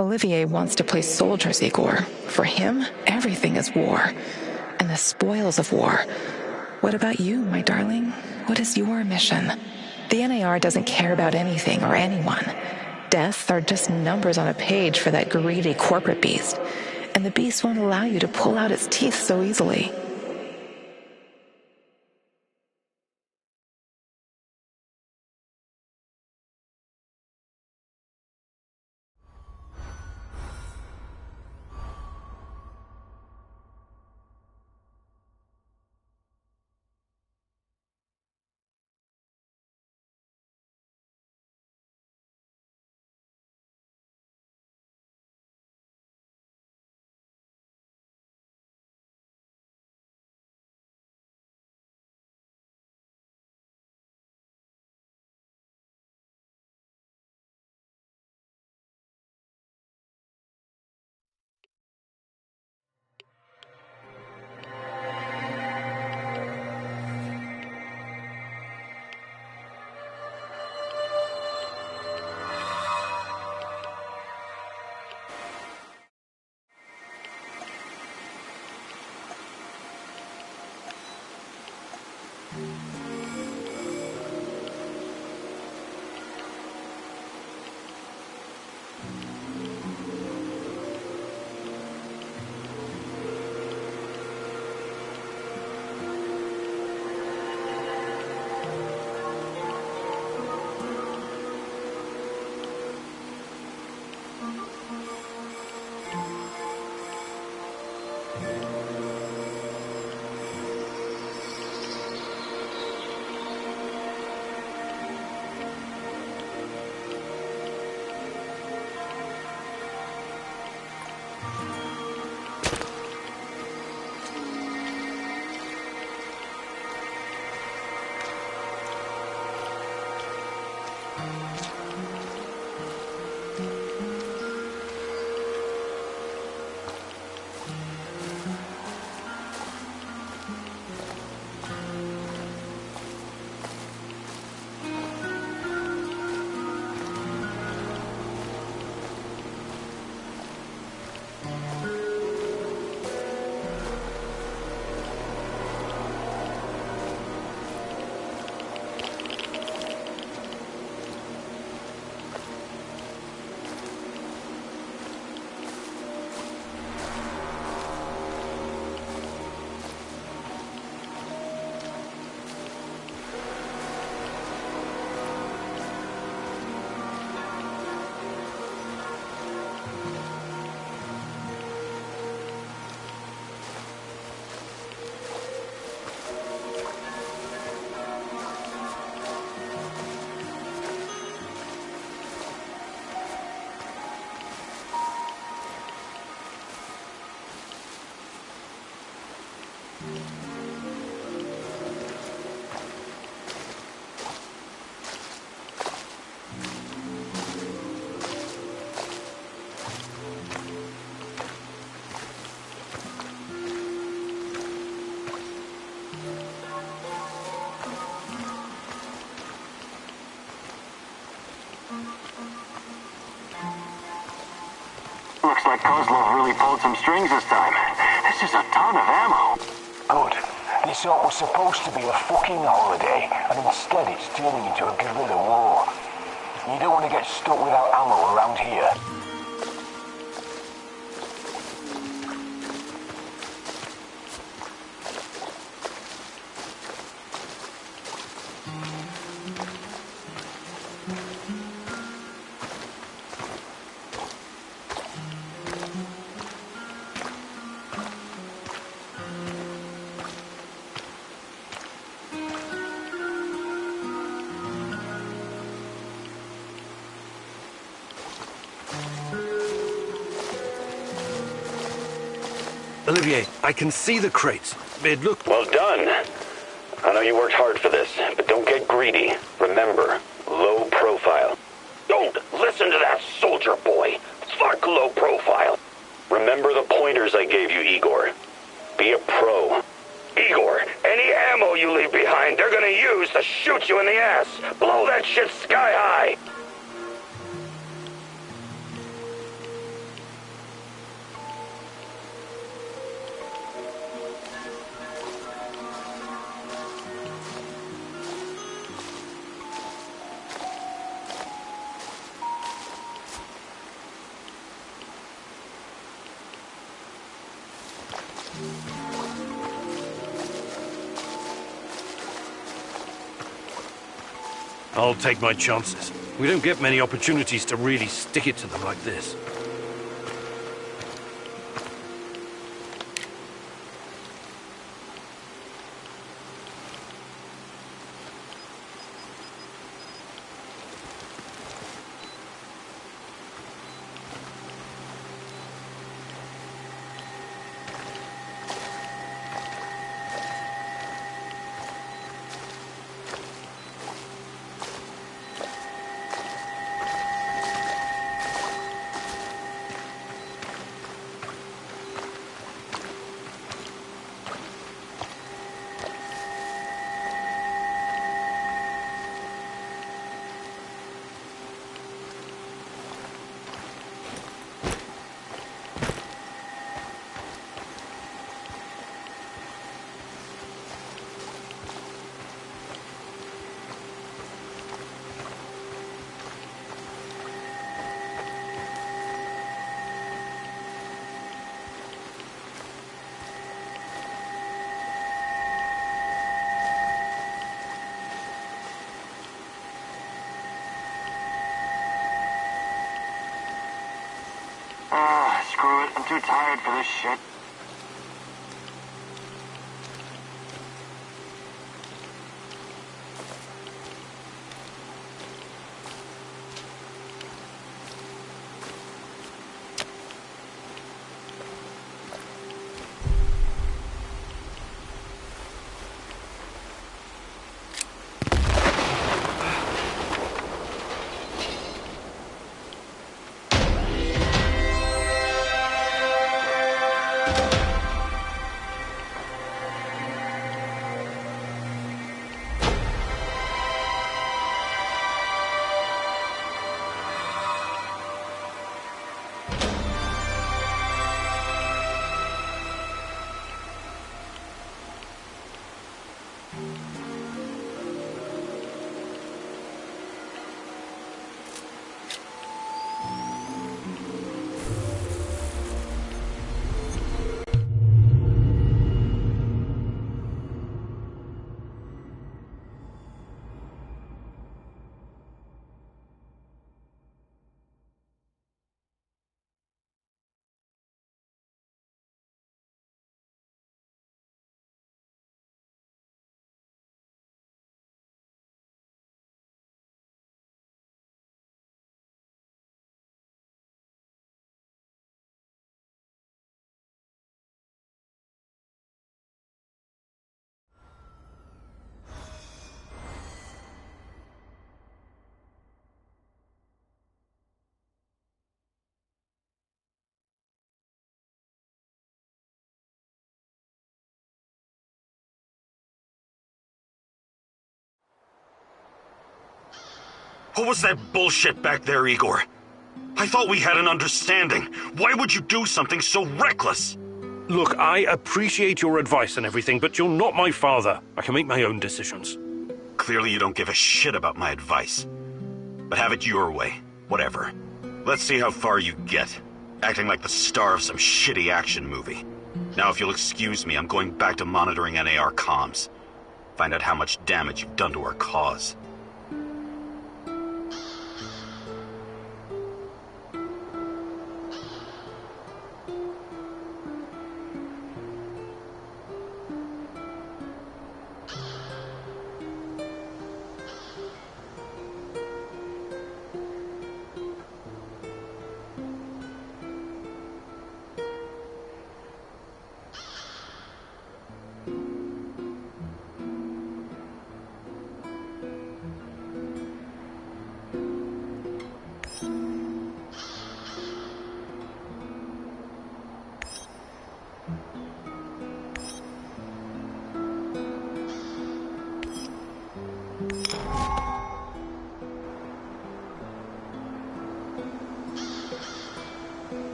Olivier wants to play soldiers, Igor. For him, everything is war. And the spoils of war. What about you, my darling? What is your mission? The NAR doesn't care about anything or anyone. Deaths are just numbers on a page for that greedy corporate beast. And the beast won't allow you to pull out its teeth so easily. Looks like Kozlov really pulled some strings this time. This is a ton of ammo. Good. This sort was supposed to be a fucking holiday, and instead it's turning into a guerrilla war. You don't want to get stuck without ammo around here. Olivier, I can see the crates. It looked... Well done. I know you worked hard for this, but don't get greedy. Remember, low profile. Don't listen to that soldier boy. Fuck low profile. Remember the pointers I gave you, Igor. Be a pro. Igor, any ammo you leave behind, they're gonna use to shoot you in the ass. Blow that shit sky high. I'll take my chances. We don't get many opportunities to really stick it to them like this. Screw it. I'm too tired for this shit. What was that bullshit back there, Igor? I thought we had an understanding. Why would you do something so reckless? Look, I appreciate your advice and everything, but you're not my father. I can make my own decisions. Clearly you don't give a shit about my advice. But have it your way. Whatever. Let's see how far you get. Acting like the star of some shitty action movie. Now if you'll excuse me, I'm going back to monitoring NAR comms. Find out how much damage you've done to our cause.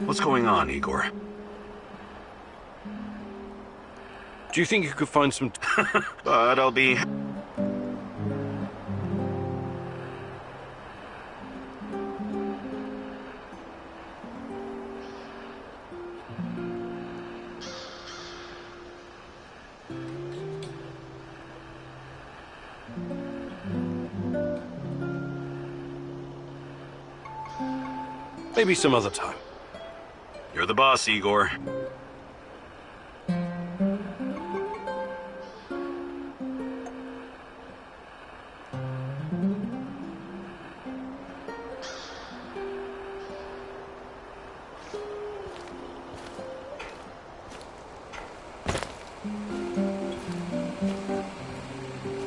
What's going on, Igor? Do you think you could find some... But I'll be... Maybe some other time. You're the boss, Igor.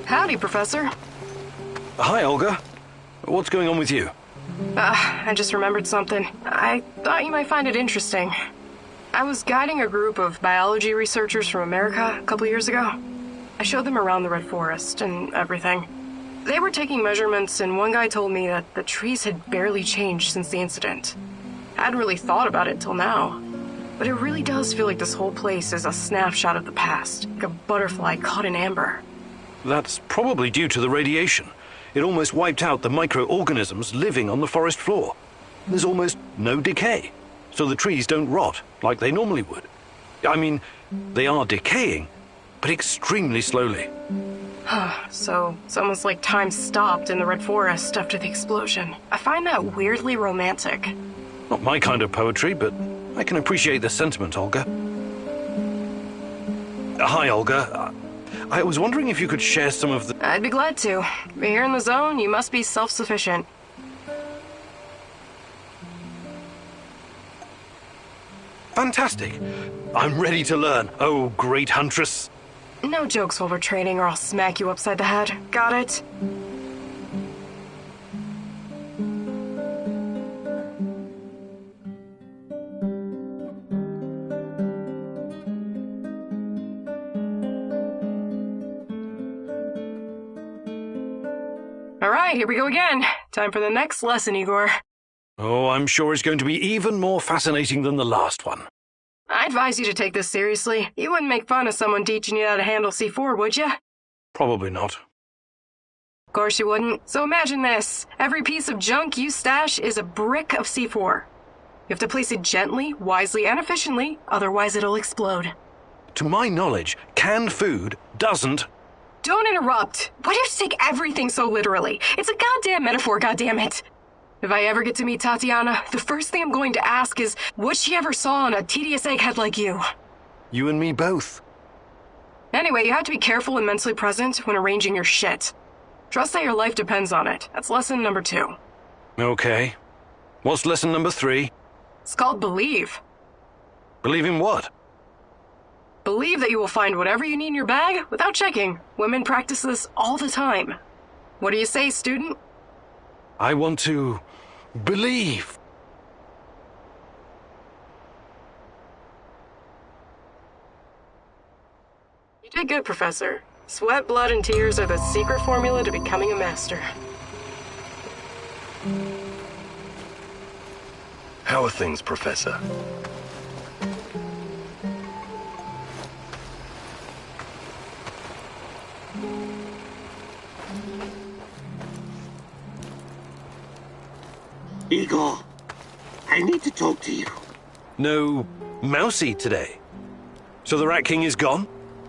Howdy, Professor. Hi, Olga. What's going on with you? I just remembered something. I thought you might find it interesting. I was guiding a group of biology researchers from America a couple years ago. I showed them around the Red Forest and everything. They were taking measurements, and one guy told me that the trees had barely changed since the incident. I hadn't really thought about it till now. But it really does feel like this whole place is a snapshot of the past, like a butterfly caught in amber. That's probably due to the radiation. It almost wiped out the microorganisms living on the forest floor. There's almost no decay, so the trees don't rot like they normally would. I mean, they are decaying, but extremely slowly. So it's almost like time stopped in the Red Forest after the explosion. I find that weirdly romantic. Not my kind of poetry, but I can appreciate the sentiment, Olga. Hi, Olga. I was wondering if you could share some of the... I'd be glad to. But here in the zone, you must be self-sufficient. Fantastic. I'm ready to learn. Oh, great huntress. No jokes while we're training or I'll smack you upside the head. Got it? Alright, here we go again. Time for the next lesson, Igor. Oh, I'm sure it's going to be even more fascinating than the last one. I advise you to take this seriously. You wouldn't make fun of someone teaching you how to handle C4, would you? Probably not. Of course you wouldn't. So imagine this. Every piece of junk you stash is a brick of C4. You have to place it gently, wisely, and efficiently, otherwise it'll explode. To my knowledge, canned food doesn't... Don't interrupt. Why do you take everything so literally? It's a goddamn metaphor, goddammit. If I ever get to meet Tatiana, the first thing I'm going to ask is what she ever saw in a tedious egghead like you. You and me both. Anyway, you have to be careful and mentally present when arranging your shit. Trust that your life depends on it. That's lesson number 2. Okay. What's lesson number 3? It's called believe. Believe in what? Believe that you will find whatever you need in your bag without checking. Women practice this all the time. What do you say, student? I want to believe. You did good, Professor. Sweat, blood, and tears are the secret formula to becoming a master. How are things, Professor? Igor, I need to talk to you. No Mousy today. So the Rat King is gone?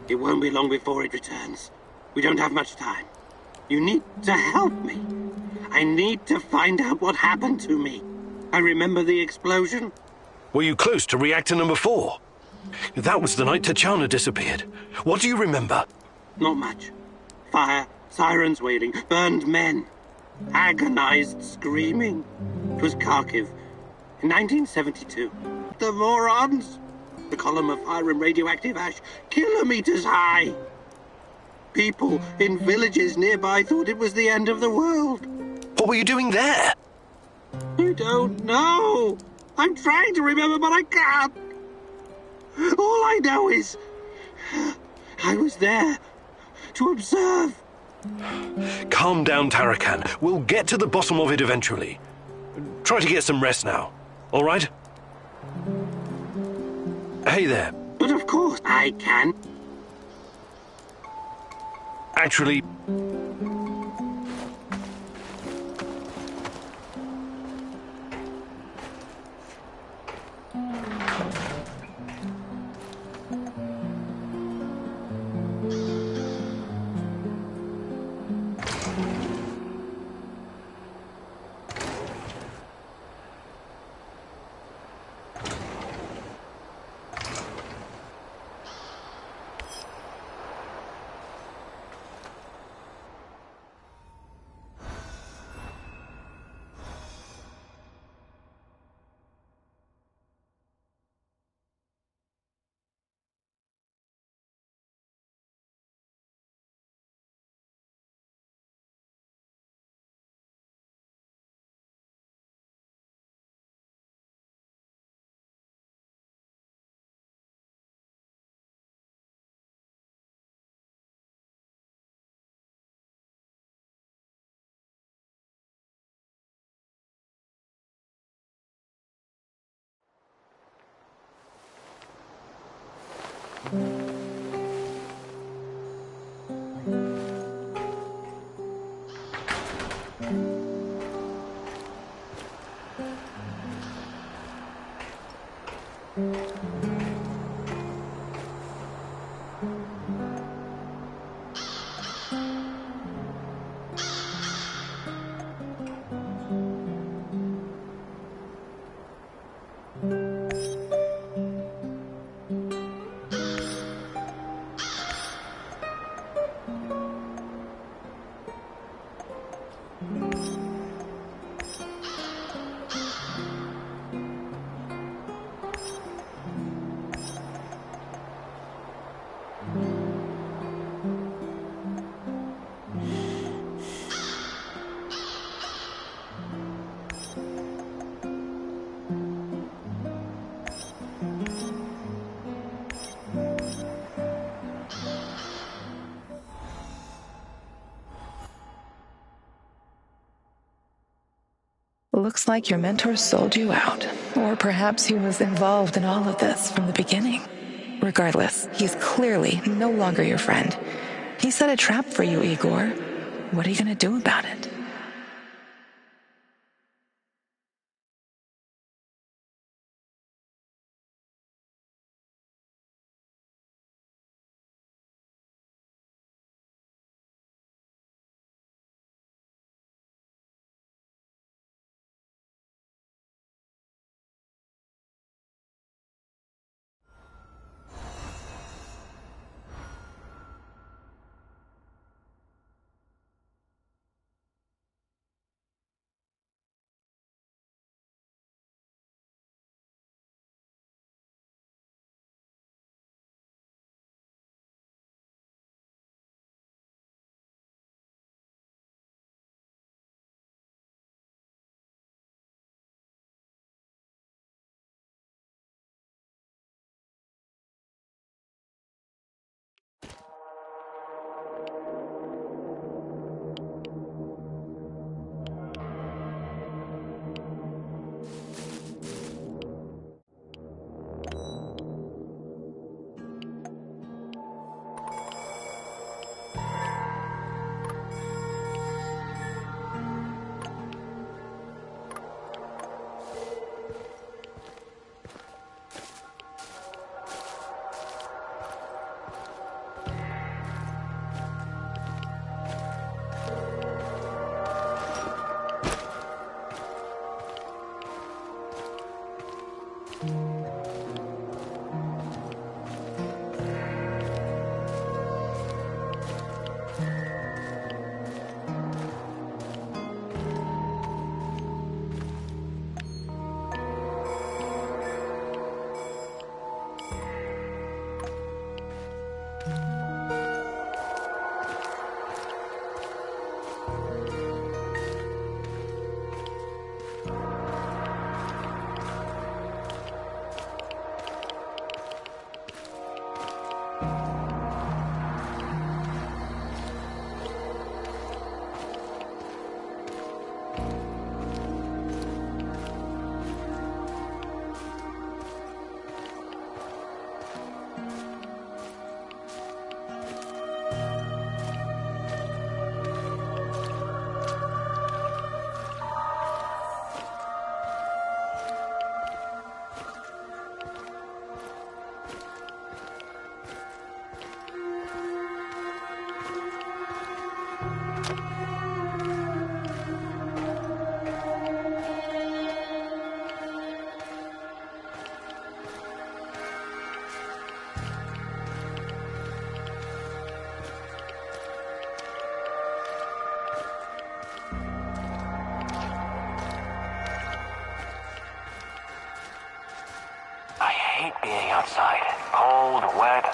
It won't be long before it returns. We don't have much time. You need to help me. I need to find out what happened to me. I remember the explosion. Were you close to reactor number 4? That was the night Tachana disappeared. What do you remember? Not much. Fire, sirens wailing, burned men, agonized screaming. It was Kharkiv in 1972. The morons! The column of fire and radioactive ash, kilometers high. People in villages nearby thought it was the end of the world. What were you doing there? I don't know. I'm trying to remember, but I can't. All I know is I was there to observe. Calm down, Tarakan. We'll get to the bottom of it eventually. Try to get some rest now, all right? Hey there. But of course I can. Actually... Looks like your mentor sold you out. Or perhaps he was involved in all of this from the beginning. Regardless, he's clearly no longer your friend. He set a trap for you, Igor. What are you going to do about it? I hate being outside. Cold, wet,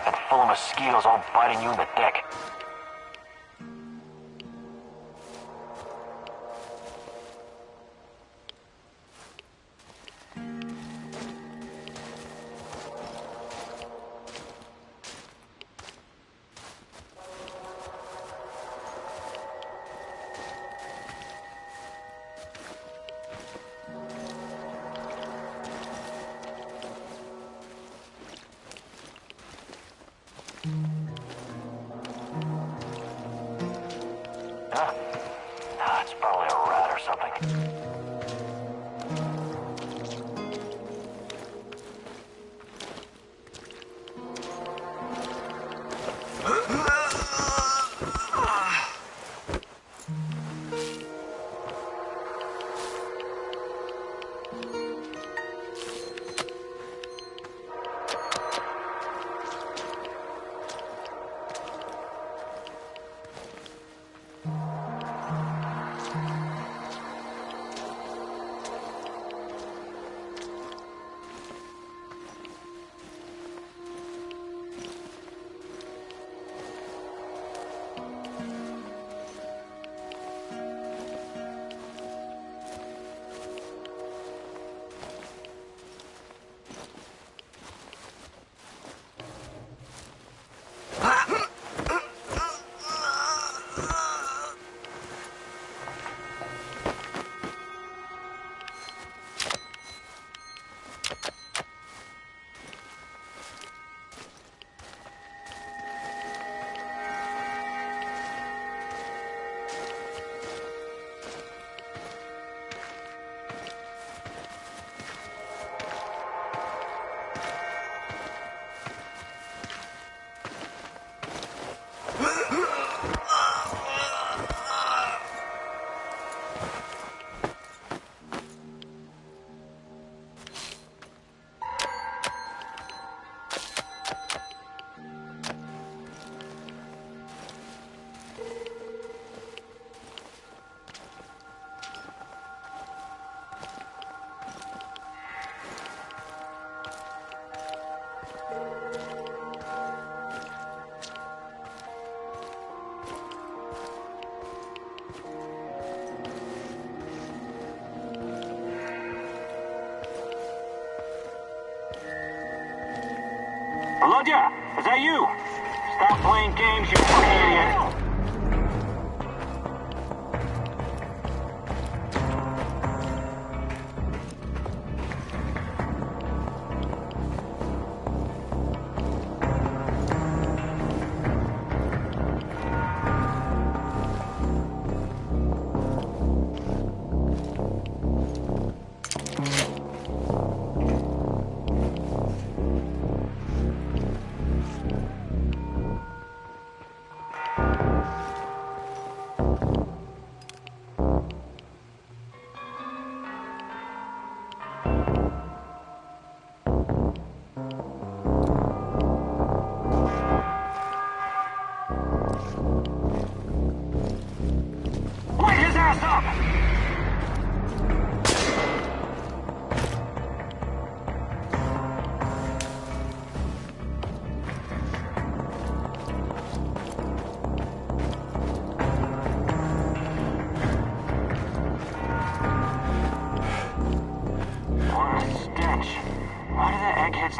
and full of mosquitoes all biting you in the dick. It's probably a rat or something. Volodya, is that you? Stop playing games, you fucking idiot.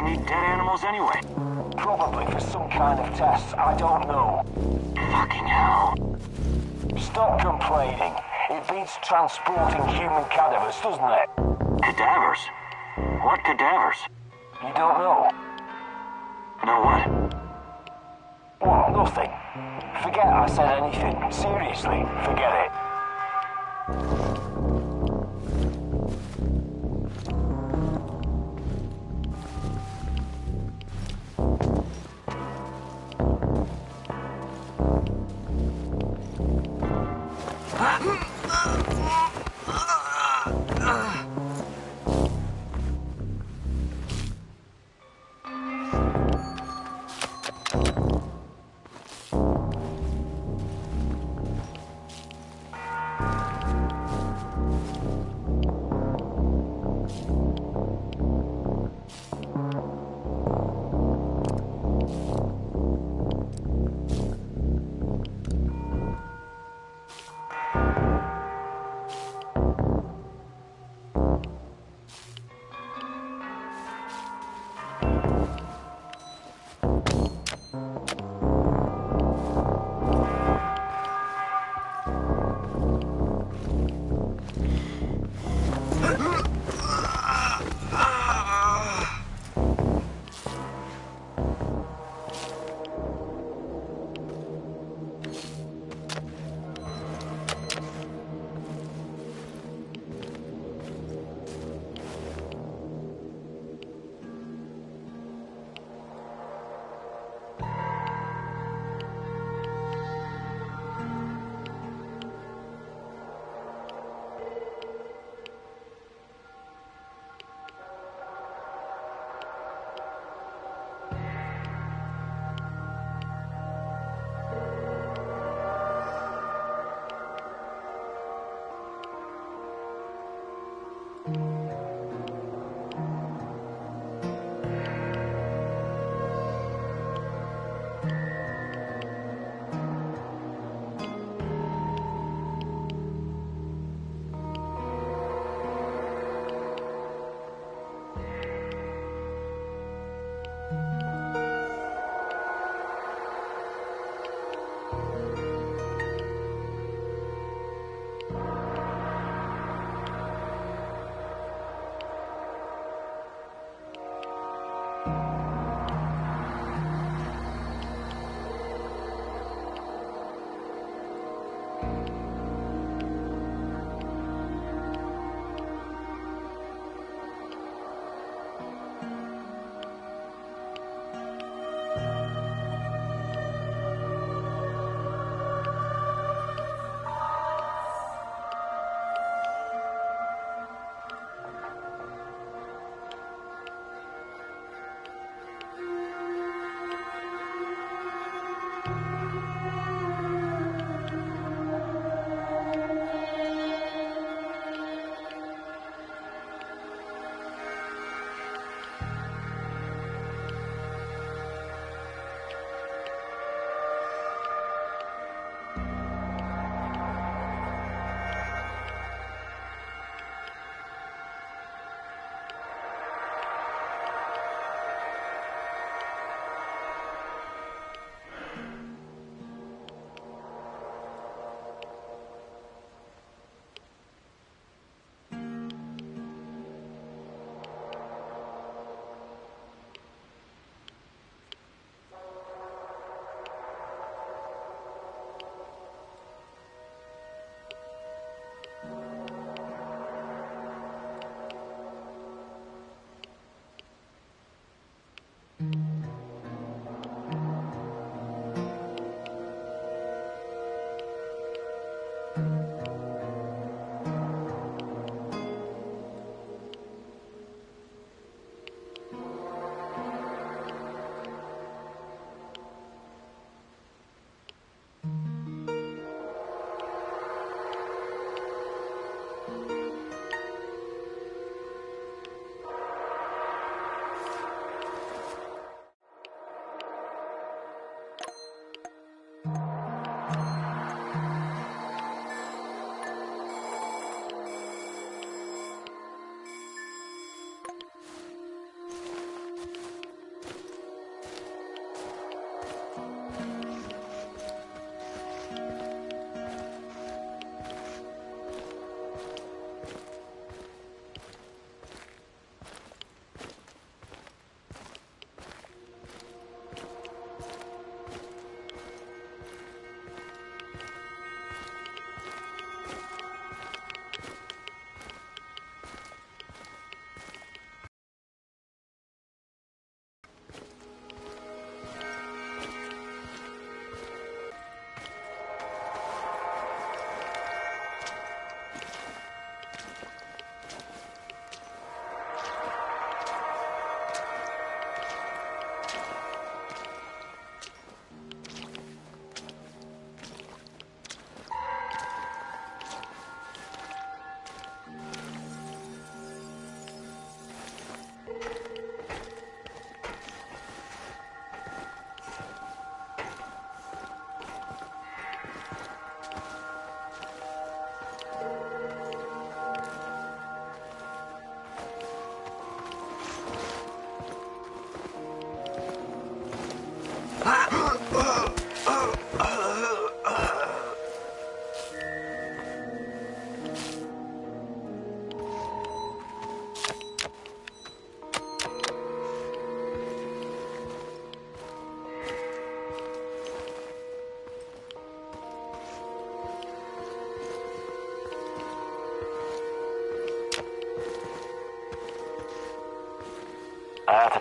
need dead animals anyway? Probably for some kind of tests. I don't know. Fucking hell. Stop complaining. It beats transporting human cadavers, doesn't it? Cadavers? What cadavers? You don't know? No what? What? Nothing. Forget I said anything. Seriously, forget it.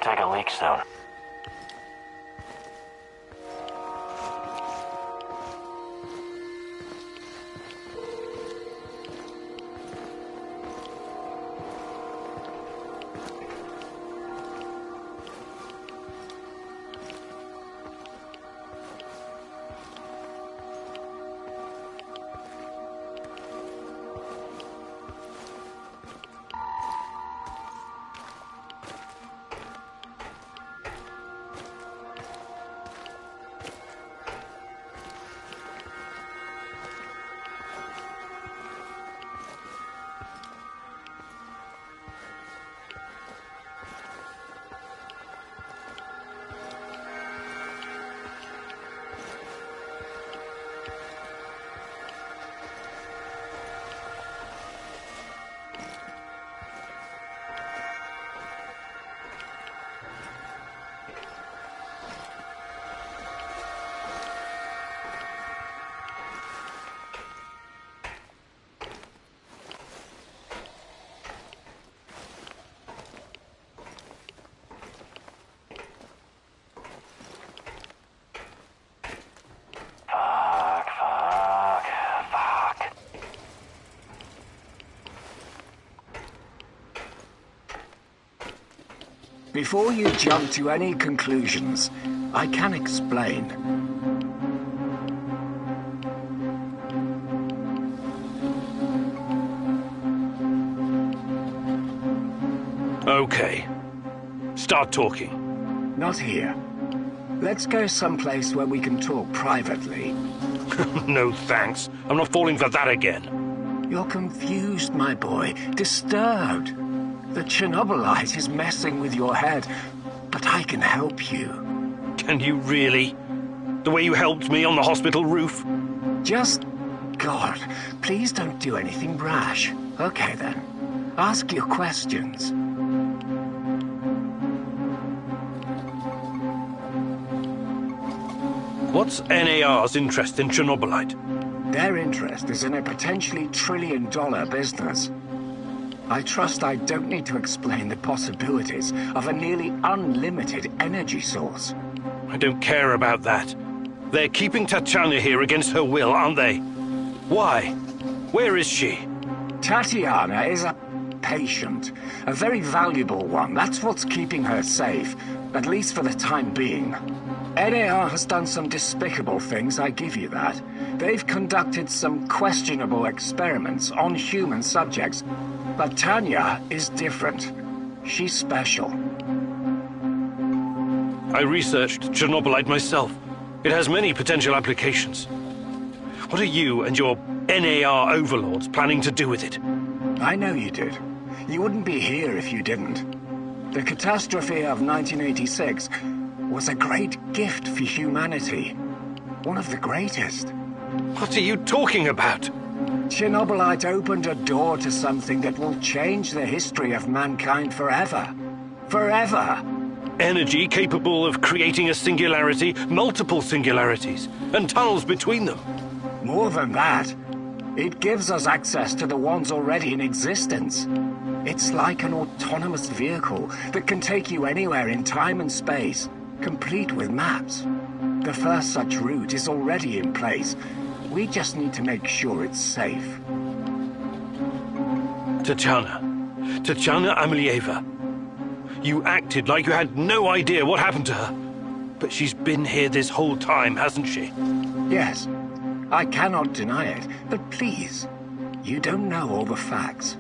take a leak soon. Before you jump to any conclusions, I can explain. Okay. Start talking. Not here. Let's go someplace where we can talk privately. No thanks. I'm not falling for that again. You're confused, my boy. Disturbed. The Chernobylite is messing with your head, but I can help you. Can you really? The way you helped me on the hospital roof? Just... God, please don't do anything rash. Okay then. Ask your questions. What's NAR's interest in Chernobylite? Their interest is in a potentially trillion-dollar business. I trust I don't need to explain the possibilities of a nearly unlimited energy source. I don't care about that. They're keeping Tatiana here against her will, aren't they? Why? Where is she? Tatiana is a patient. A very valuable one. That's what's keeping her safe, at least for the time being. NAR has done some despicable things, I give you that. They've conducted some questionable experiments on human subjects. But Tanya is different. She's special. I researched Chernobylite myself. It has many potential applications. What are you and your NAR overlords planning to do with it? I know you did. You wouldn't be here if you didn't. The catastrophe of 1986 was a great gift for humanity. One of the greatest. What are you talking about? Chernobylite opened a door to something that will change the history of mankind forever. Forever! Energy capable of creating a singularity, multiple singularities, and tunnels between them. More than that, it gives us access to the ones already in existence. It's like an autonomous vehicle that can take you anywhere in time and space, complete with maps. The first such route is already in place. We just need to make sure it's safe. Tatiana Amelieva. You acted like you had no idea what happened to her. But she's been here this whole time, hasn't she? Yes. I cannot deny it, but please, you don't know all the facts.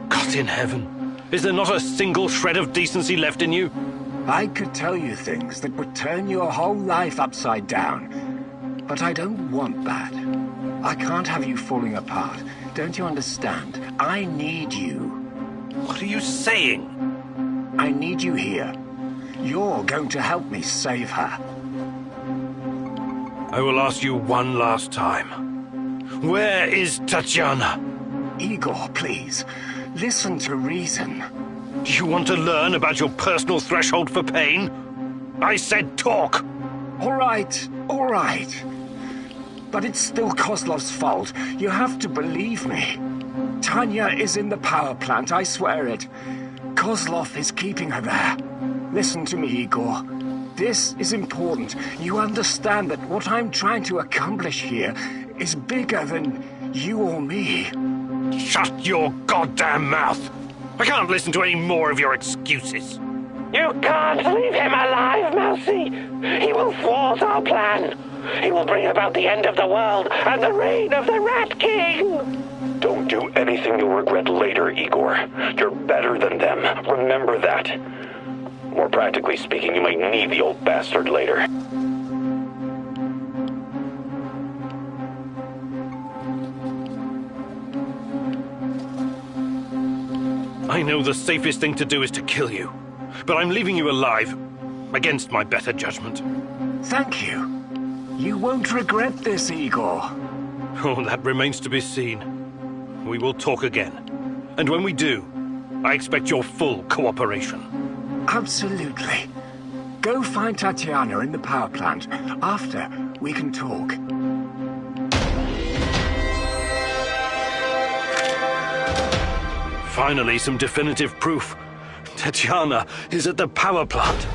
God in heaven. Is there not a single shred of decency left in you? I could tell you things that would turn your whole life upside down. But I don't want that. I can't have you falling apart. Don't you understand? I need you. What are you saying? I need you here. You're going to help me save her. I will ask you one last time. Where is Tatiana? Igor, please. Listen to reason. Do you want to learn about your personal threshold for pain? I said talk! All right. But it's still Kozlov's fault. You have to believe me. Tanya is in the power plant, I swear it. Kozlov is keeping her there. Listen to me, Igor. This is important. You understand that what I'm trying to accomplish here is bigger than you or me. Shut your goddamn mouth! I can't listen to any more of your excuses. You can't leave him alive, Mousy. He will thwart our plan. He will bring about the end of the world and the reign of the Rat King. Don't do anything you'll regret later, Igor. You're better than them. Remember that. More practically speaking, you might need the old bastard later. I know the safest thing to do is to kill you, but I'm leaving you alive, against my better judgment. Thank you. You won't regret this, Igor. Oh, that remains to be seen. We will talk again. And when we do, I expect your full cooperation. Absolutely. Go find Tatiana in the power plant. After, we can talk. Finally, some definitive proof. Tatiana is at the power plant.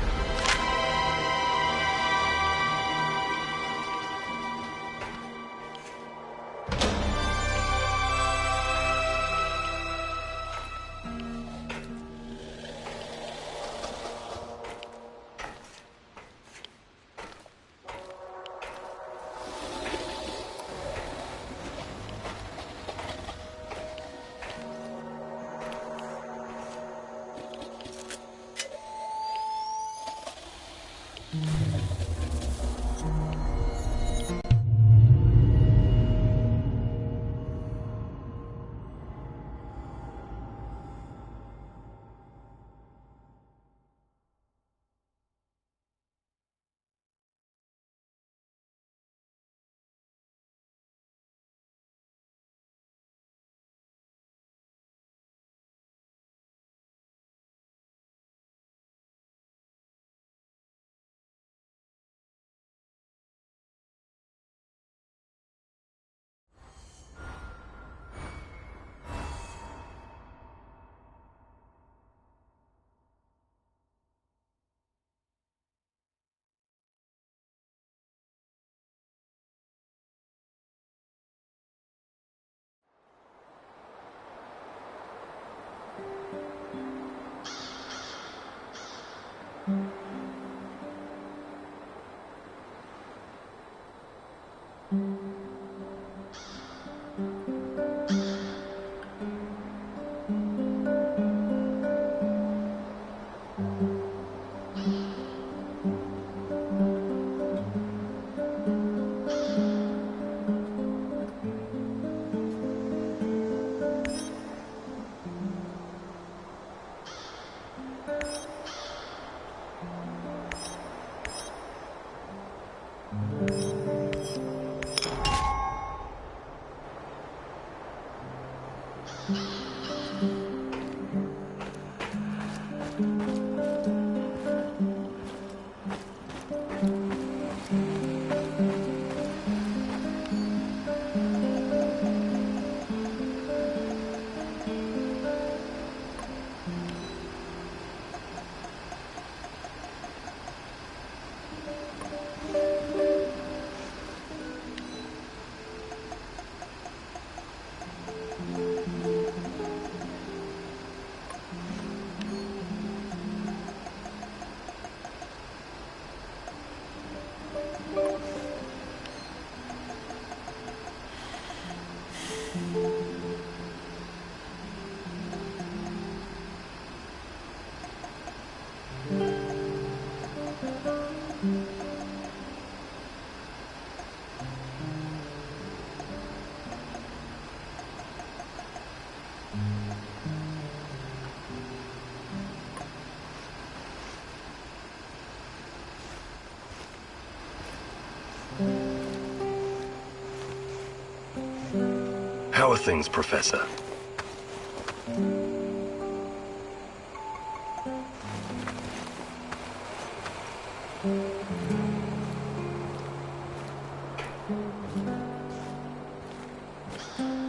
How are things, Professor?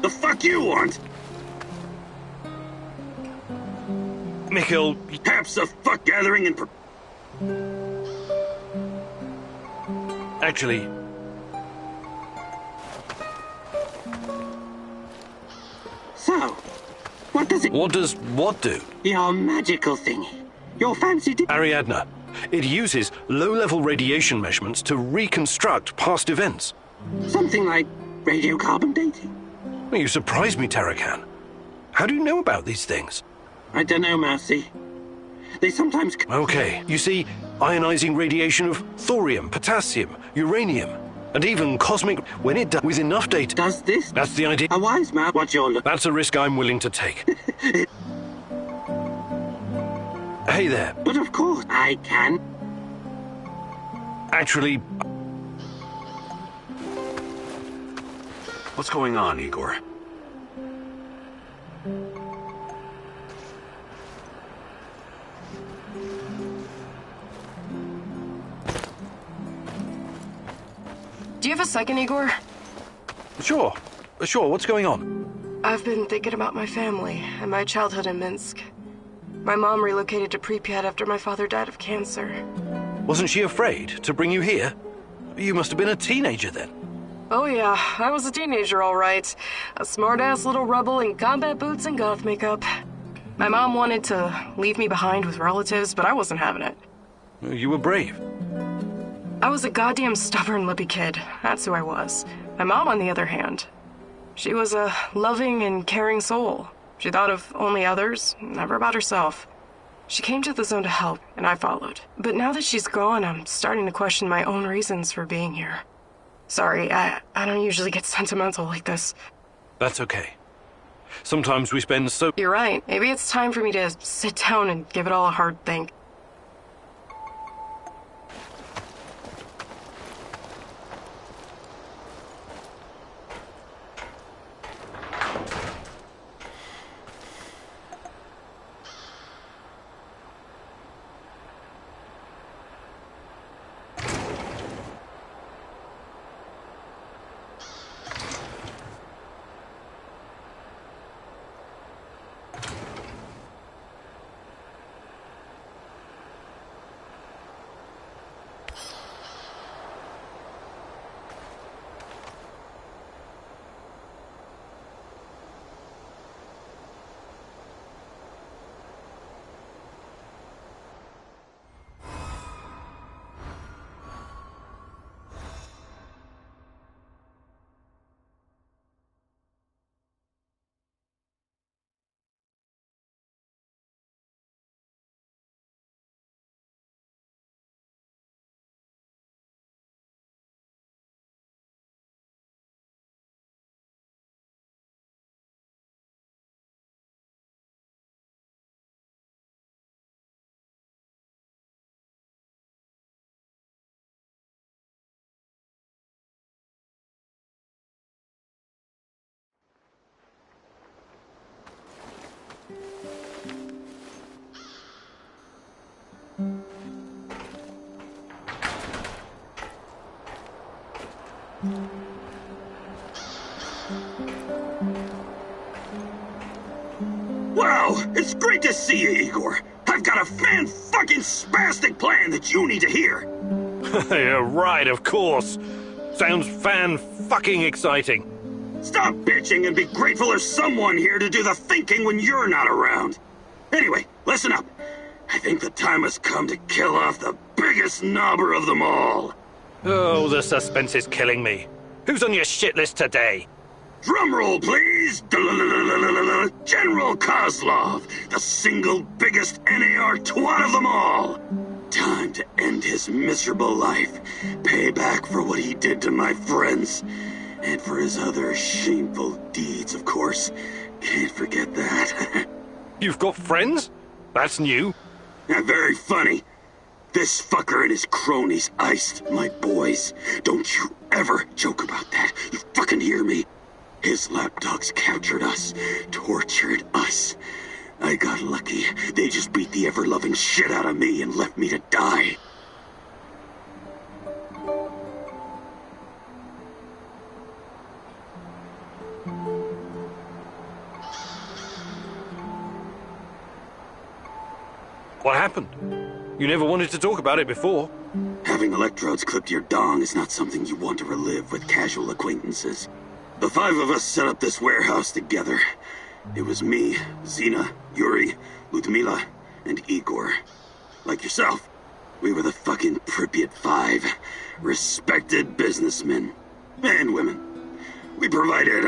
The fuck you want? Mikhail, Perhaps a fuck gathering and Actually, So, what does it... what does what do? Your magical thingy. Your fancy... Ariadna, it uses low-level radiation measurements to reconstruct past events. Something like radiocarbon dating. Well, you surprised me, Tarakan. How do you know about these things? I don't know, Mousy. They sometimes... Okay, you see, ionizing radiation of thorium, potassium, uranium, and even cosmic... When it does with enough data... Does this? That's the idea. A wise man, what you're looking... That's a risk I'm willing to take. Hey there. But of course, I can. Actually... What's going on, Igor? Do you have a second, Igor? Sure. Sure, what's going on? I've been thinking about my family and my childhood in Minsk. My mom relocated to Pripyat after my father died of cancer. Wasn't she afraid to bring you here? You must have been a teenager then. Oh yeah, I was a teenager all right. A smart-ass little rebel in combat boots and goth makeup. My mom wanted to leave me behind with relatives, but I wasn't having it. You were brave. I was a goddamn stubborn lippy kid. That's who I was. My mom, on the other hand, she was a loving and caring soul. She thought of only others, never about herself. She came to the zone to help, and I followed. But now that she's gone, I'm starting to question my own reasons for being here. Sorry, I don't usually get sentimental like this. That's okay. Sometimes we spend so... You're right. Maybe it's time for me to sit down and give it all a hard think. Wow, it's great to see you, Igor. I've got a fan-fucking-spastic plan that you need to hear. Yeah, right, of course. Sounds fan-fucking exciting. Stop bitching and be grateful there's someone here to do the thinking when you're not around. Anyway, listen up. I think the time has come to kill off the biggest knobber of them all. Oh, the suspense is killing me. Who's on your shit list today? Drum roll, please! General Kozlov, the single biggest NAR twat of them all! Time to end his miserable life. Pay back for what he did to my friends. And for his other shameful deeds, of course. Can't forget that. You've got friends? That's new. Very funny. This fucker and his cronies iced my boys. Don't you ever joke about that. You fucking hear me? His lapdogs captured us, tortured us. I got lucky. They just beat the ever-loving shit out of me and left me to die. What happened? You never wanted to talk about it before. Having electrodes clipped to your dong is not something you want to relive with casual acquaintances. The 5 of us set up this warehouse together. It was me, Xena, Yuri, Ludmila, and Igor. Like yourself, we were the fucking Pripyat 5. Respected businessmen. And women. We provided,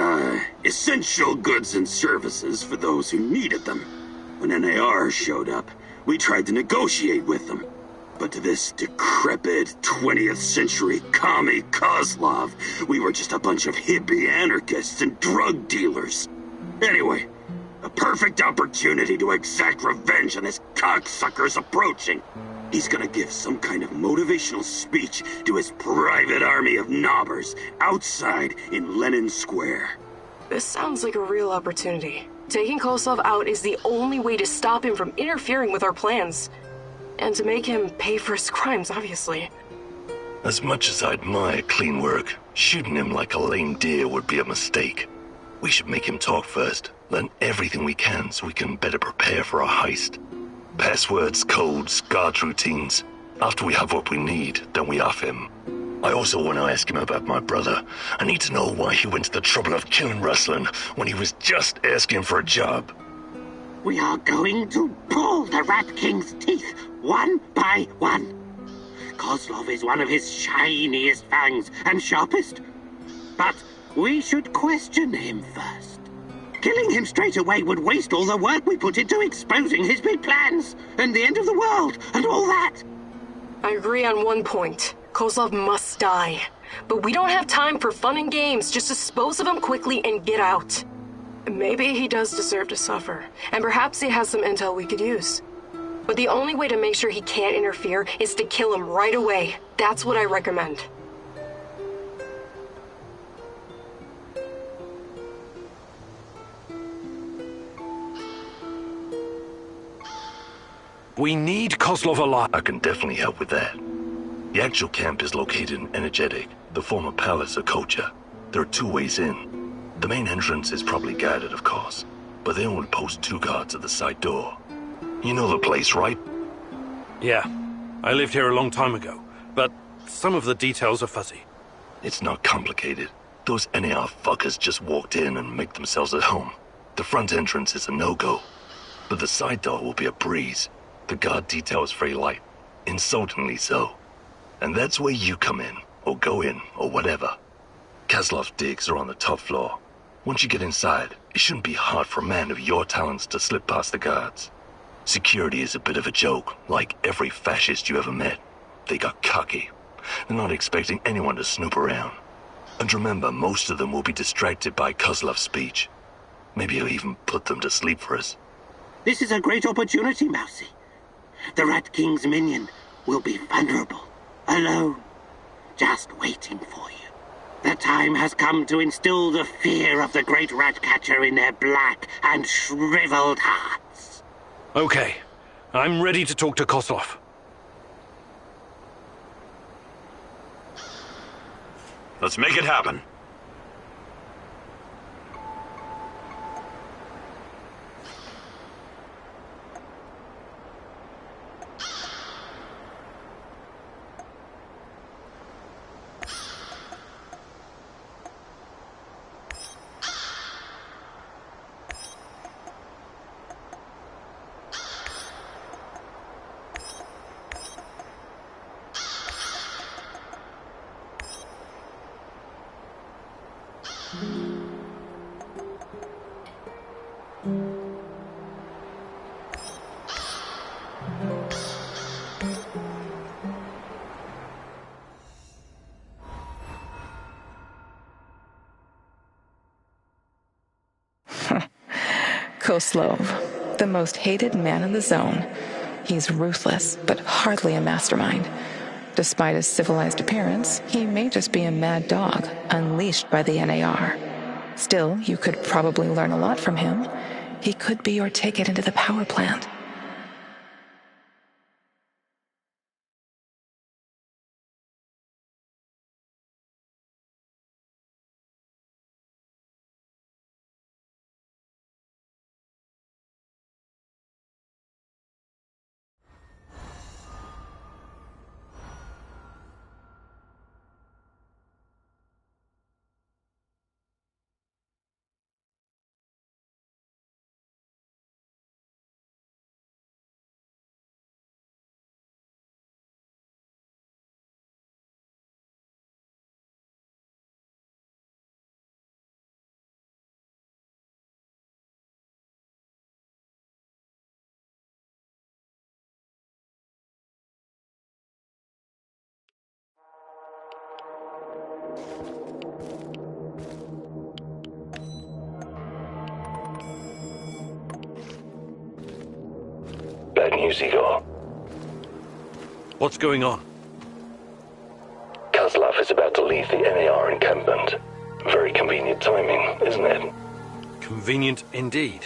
essential goods and services for those who needed them. When NAR showed up, we tried to negotiate with them. But to this decrepit 20th century commie Kozlov, we were just a bunch of hippie anarchists and drug dealers. Anyway, a perfect opportunity to exact revenge on this cocksucker's approaching. He's gonna give some kind of motivational speech to his private army of knobbers outside in Lenin Square. This sounds like a real opportunity. Taking Kozlov out is the only way to stop him from interfering with our plans. And to make him pay for his crimes, obviously. As much as I admire clean work, shooting him like a lame deer would be a mistake. We should make him talk first, learn everything we can so we can better prepare for our heist. Passwords, codes, guard routines. After we have what we need, then we off him. I also want to ask him about my brother. I need to know why he went to the trouble of killing Ruslan when he was just asking for a job. We are going to pull the Rat King's teeth, one by one. Kozlov is one of his shiniest fangs and sharpest. But we should question him first. Killing him straight away would waste all the work we put into exposing his big plans, and the end of the world, and all that. I agree on one point. Kozlov must die. But we don't have time for fun and games. Just dispose of him quickly and get out. Maybe he does deserve to suffer, and perhaps he has some intel we could use. But the only way to make sure he can't interfere is to kill him right away. That's what I recommend. We need Kozlov alive. I can definitely help with that. The actual camp is located in Energetic, the former palace of Kocha. There are 2 ways in. The main entrance is probably guarded, of course, but they only post 2 guards at the side door. You know the place, right? Yeah. I lived here a long time ago, but some of the details are fuzzy. It's not complicated. Those NAR fuckers just walked in and make themselves at home. The front entrance is a no-go, but the side door will be a breeze. The guard detail is very light, insultingly so. And that's where you come in, or go in, or whatever. Kozlov's digs are on the top floor. Once you get inside, it shouldn't be hard for a man of your talents to slip past the guards. Security is a bit of a joke, like every fascist you ever met. They got cocky. They're not expecting anyone to snoop around. And remember, most of them will be distracted by Kozlov's speech. Maybe he'll even put them to sleep for us. This is a great opportunity, Mousy. The Rat King's minion will be vulnerable, alone, just waiting for you. The time has come to instill the fear of the great rat catcher in their black and shriveled hearts. Okay. I'm ready to talk to Kozlov. Let's make it happen. Kozlov, the most hated man in the zone. He's ruthless, but hardly a mastermind. Despite his civilized appearance, he may just be a mad dog, unleashed by the NAR. Still, you could probably learn a lot from him. He could be your ticket into the power plant. Bad news, Igor. What's going on? Kozlov is about to leave the NAR encampment. Very convenient timing, isn't it? Convenient indeed.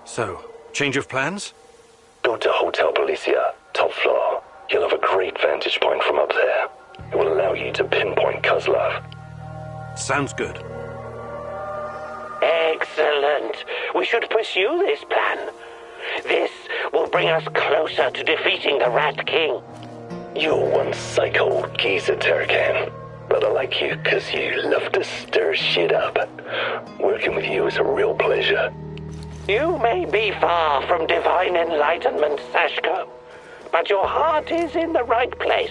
So, change of plans? Go to Hotel Policia, top floor. You'll have a great vantage point from up there. It will allow you to pinpoint Kozlov. Sounds good. Excellent. We should pursue this plan. This will bring us closer to defeating the Rat King. You're one psycho geezer, Terracan. But I like you because you love to stir shit up. Working with you is a real pleasure. You may be far from divine enlightenment, Sashko, but your heart is in the right place.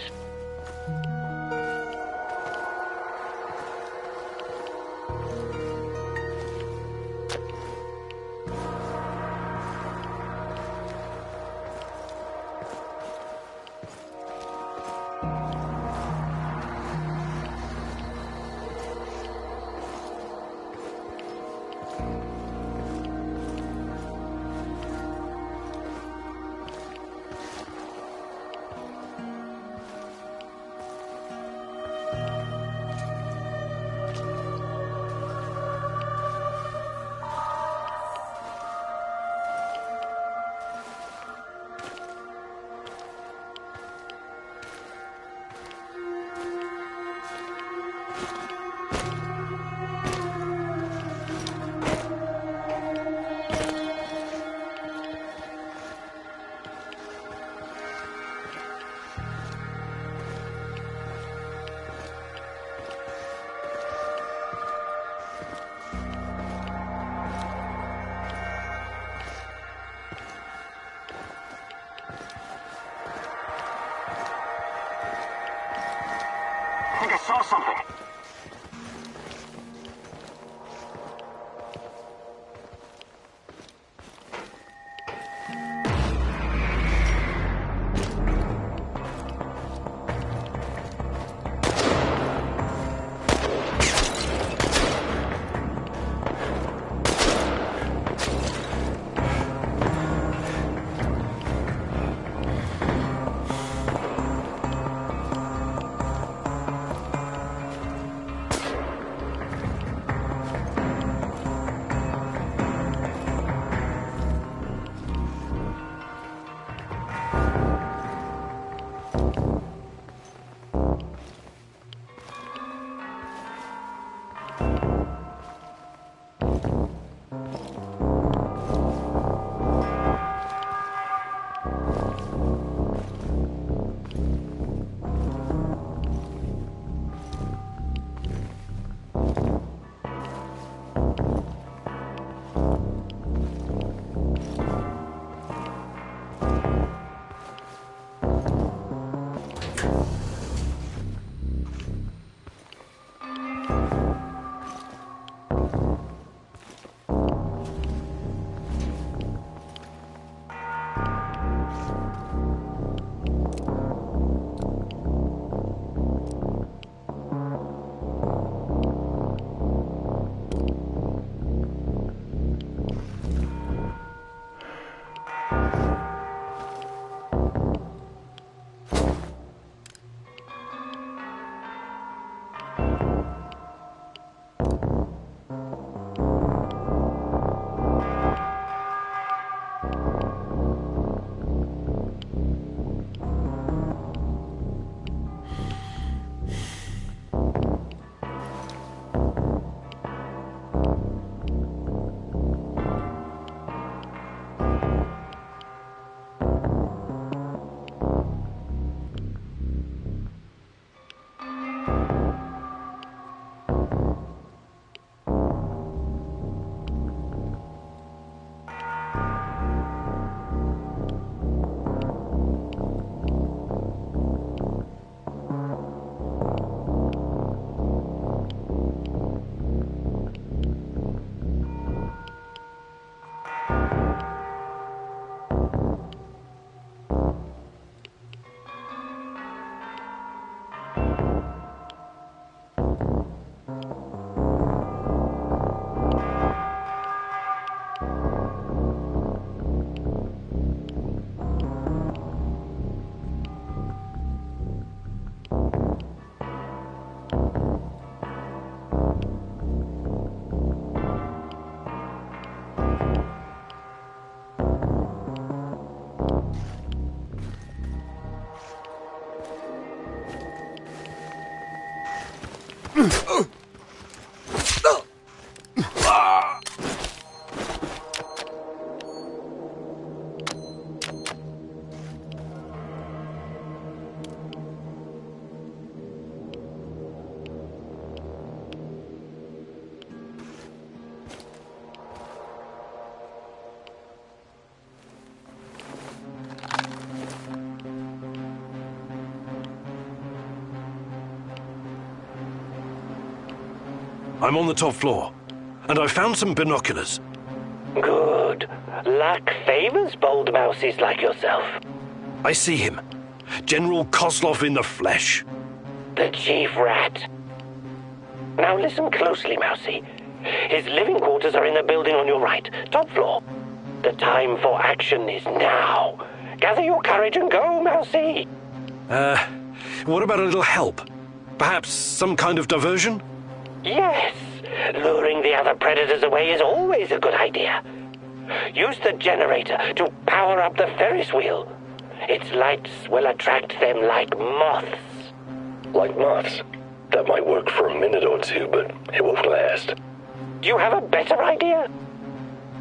I think I saw something. I'm on the top floor, and I found some binoculars. Good. Luck favors bold mousies like yourself. I see him. General Kozlov in the flesh. The chief rat. Now listen closely, Mousy. His living quarters are in the building on your right, top floor. The time for action is now. Gather your courage and go, Mousy. What about a little help? Perhaps some kind of diversion? Yes. Luring the other predators away is always a good idea. Use the generator to power up the Ferris wheel. Its lights will attract them like moths. Like moths? That might work for a minute or two, but it won't last. Do you have a better idea?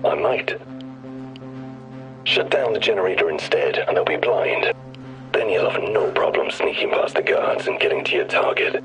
I might. Shut down the generator instead, and they'll be blind. Then you'll have no problem sneaking past the guards and getting to your target.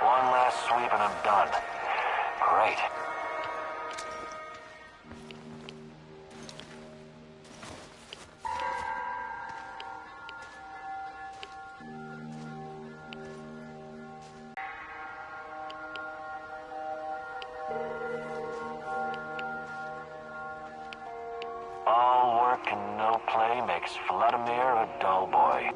One last sweep and I'm done. Great. All work and no play makes Vladimir a dull boy.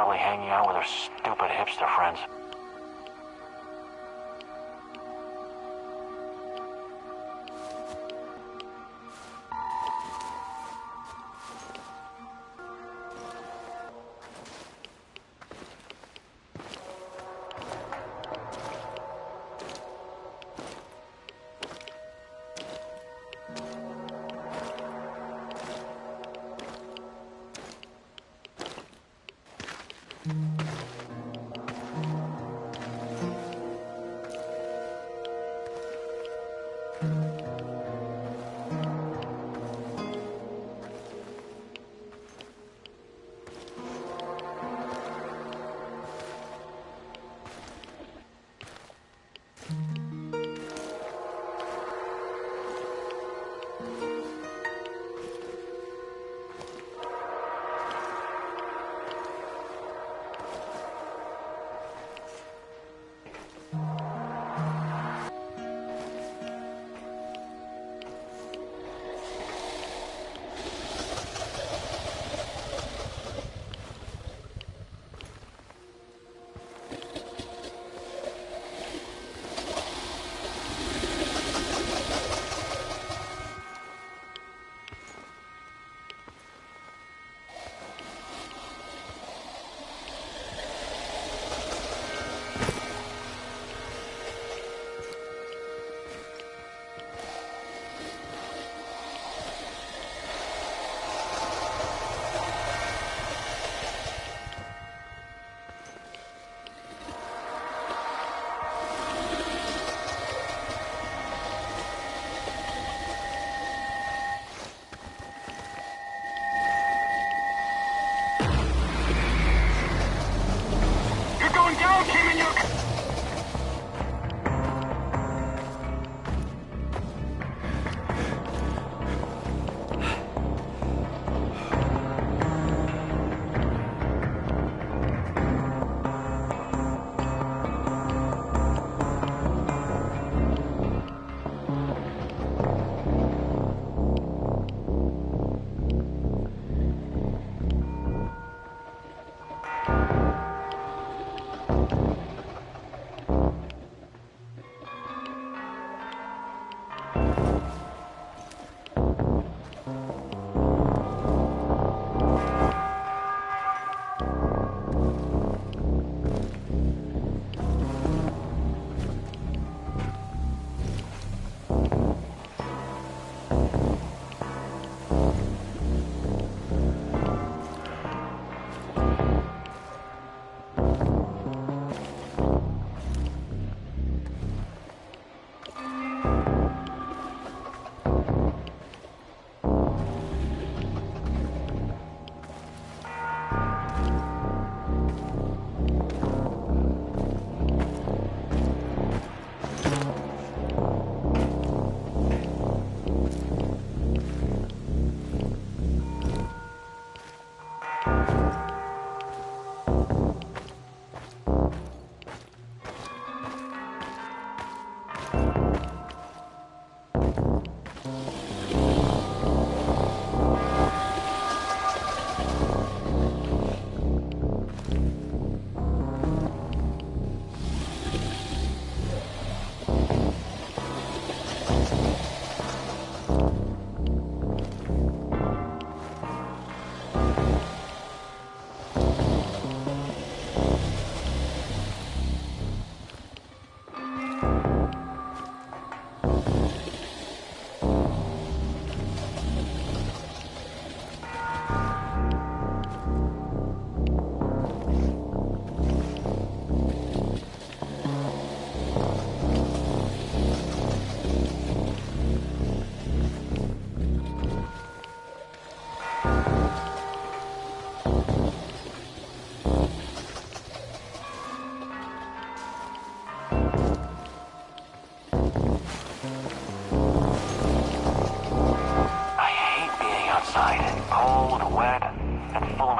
Probably hanging out with her stupid hipster friends.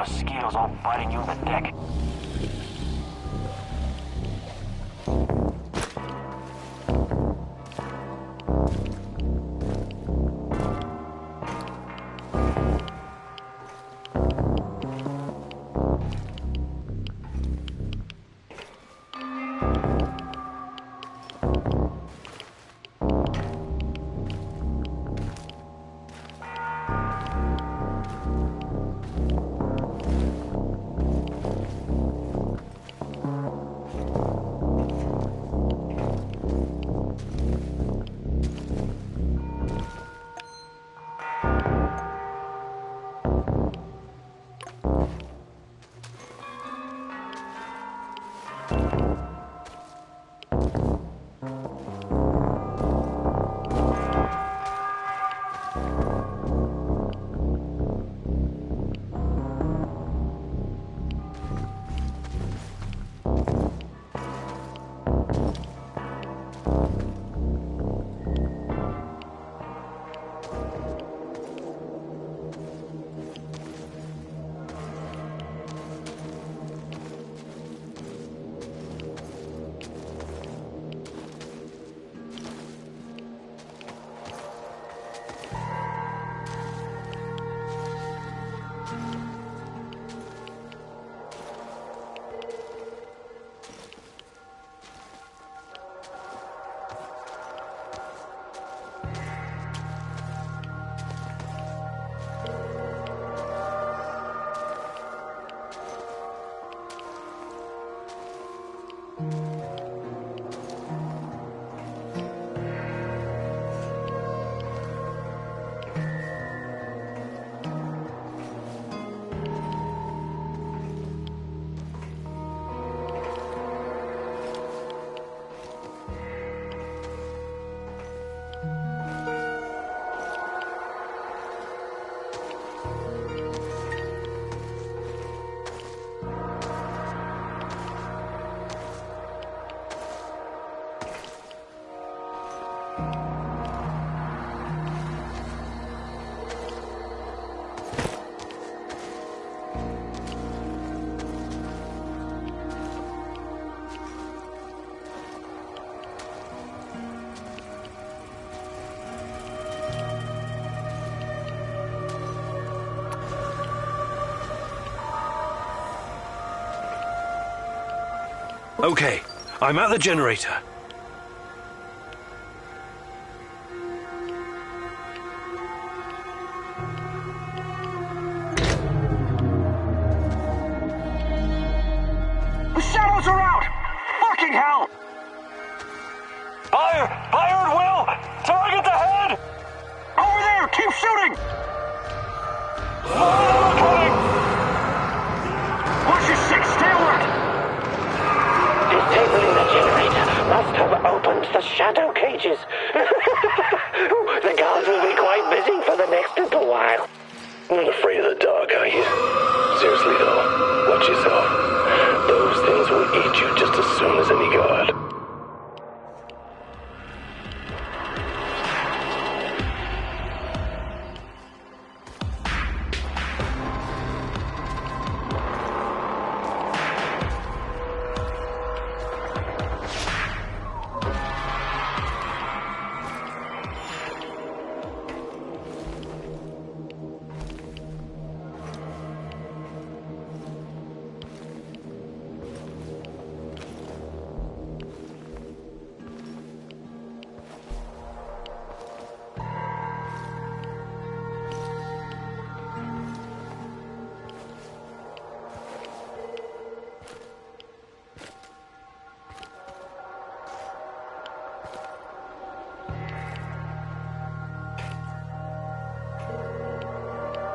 mosquitoes all biting you in the neck. Okay, I'm at the generator. The shadows are out! Fucking hell! Fire! Fire at will! Target ahead! Over there! Keep shooting! Coming! Watch your six! Stay alert! Disabling the generator must have opened the shadow cages. The guards will be quite busy for the next little while. Not afraid of the dark, are you? Seriously though, watch yourself. Those things will eat you just as soon as any guard.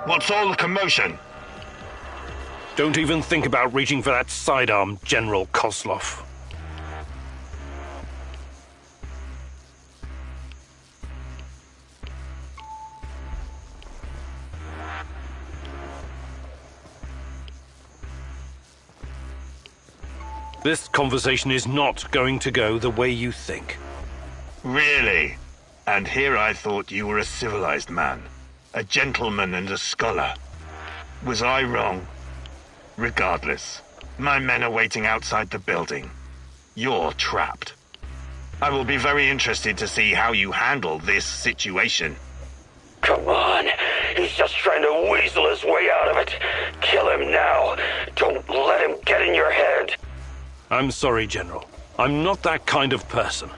What's all the commotion? Don't even think about reaching for that sidearm, General Kozlov. This conversation is not going to go the way you think. Really? And here I thought you were a civilized man. A gentleman and a scholar. Was I wrong? Regardless, my men are waiting outside the building. You're trapped. I will be very interested to see how you handle this situation. Come on. He's just trying to weasel his way out of it. Kill him now. Don't let him get in your head. I'm sorry, General. I'm not that kind of person.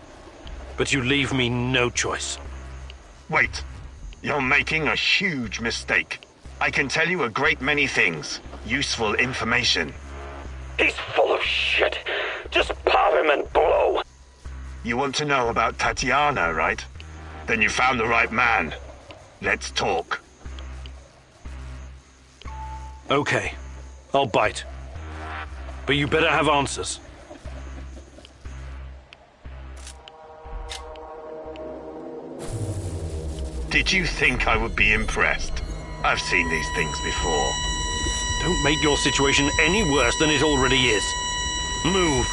But you leave me no choice. Wait. You're making a huge mistake. I can tell you a great many things. Useful information. He's full of shit. Just pop him and blow. You want to know about Tatiana, right? Then you found the right man. Let's talk. Okay. I'll bite. But you better have answers. Did you think I would be impressed? I've seen these things before. Don't make your situation any worse than it already is. Move.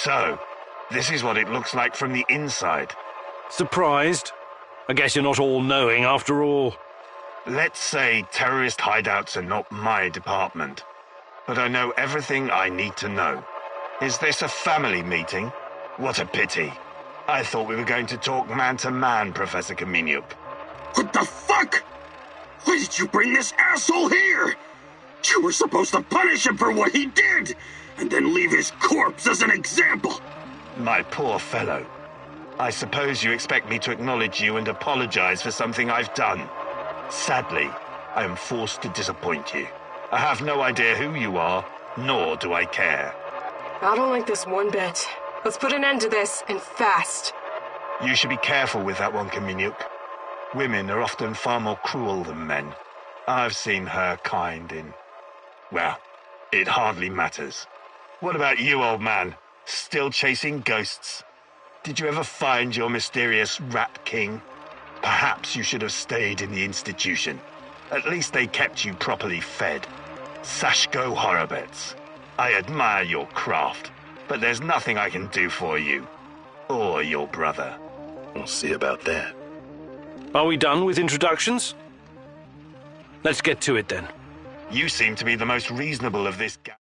So, this is what it looks like from the inside. Surprised? I guess you're not all-knowing after all. Let's say terrorist hideouts are not my department, but I know everything I need to know. Is this a family meeting? What a pity. I thought we were going to talk man-to-man, Professor Kaminyuk. What the fuck? Why did you bring this asshole here? You were supposed to punish him for what he did, and then leave his corpse as an example. My poor fellow. I suppose you expect me to acknowledge you and apologize for something I've done. Sadly, I am forced to disappoint you. I have no idea who you are, nor do I care. I don't like this one bit. Let's put an end to this, and fast. You should be careful with that one, Kaminyuk. Women are often far more cruel than men. I've seen her kind in... well, it hardly matters. What about you, old man? Still chasing ghosts? Did you ever find your mysterious Rat King? Perhaps you should have stayed in the institution. At least they kept you properly fed. Sashko Horobets. I admire your craft, but there's nothing I can do for you. Or your brother. We'll see about that. Are we done with introductions? Let's get to it then. You seem to be the most reasonable of this gang.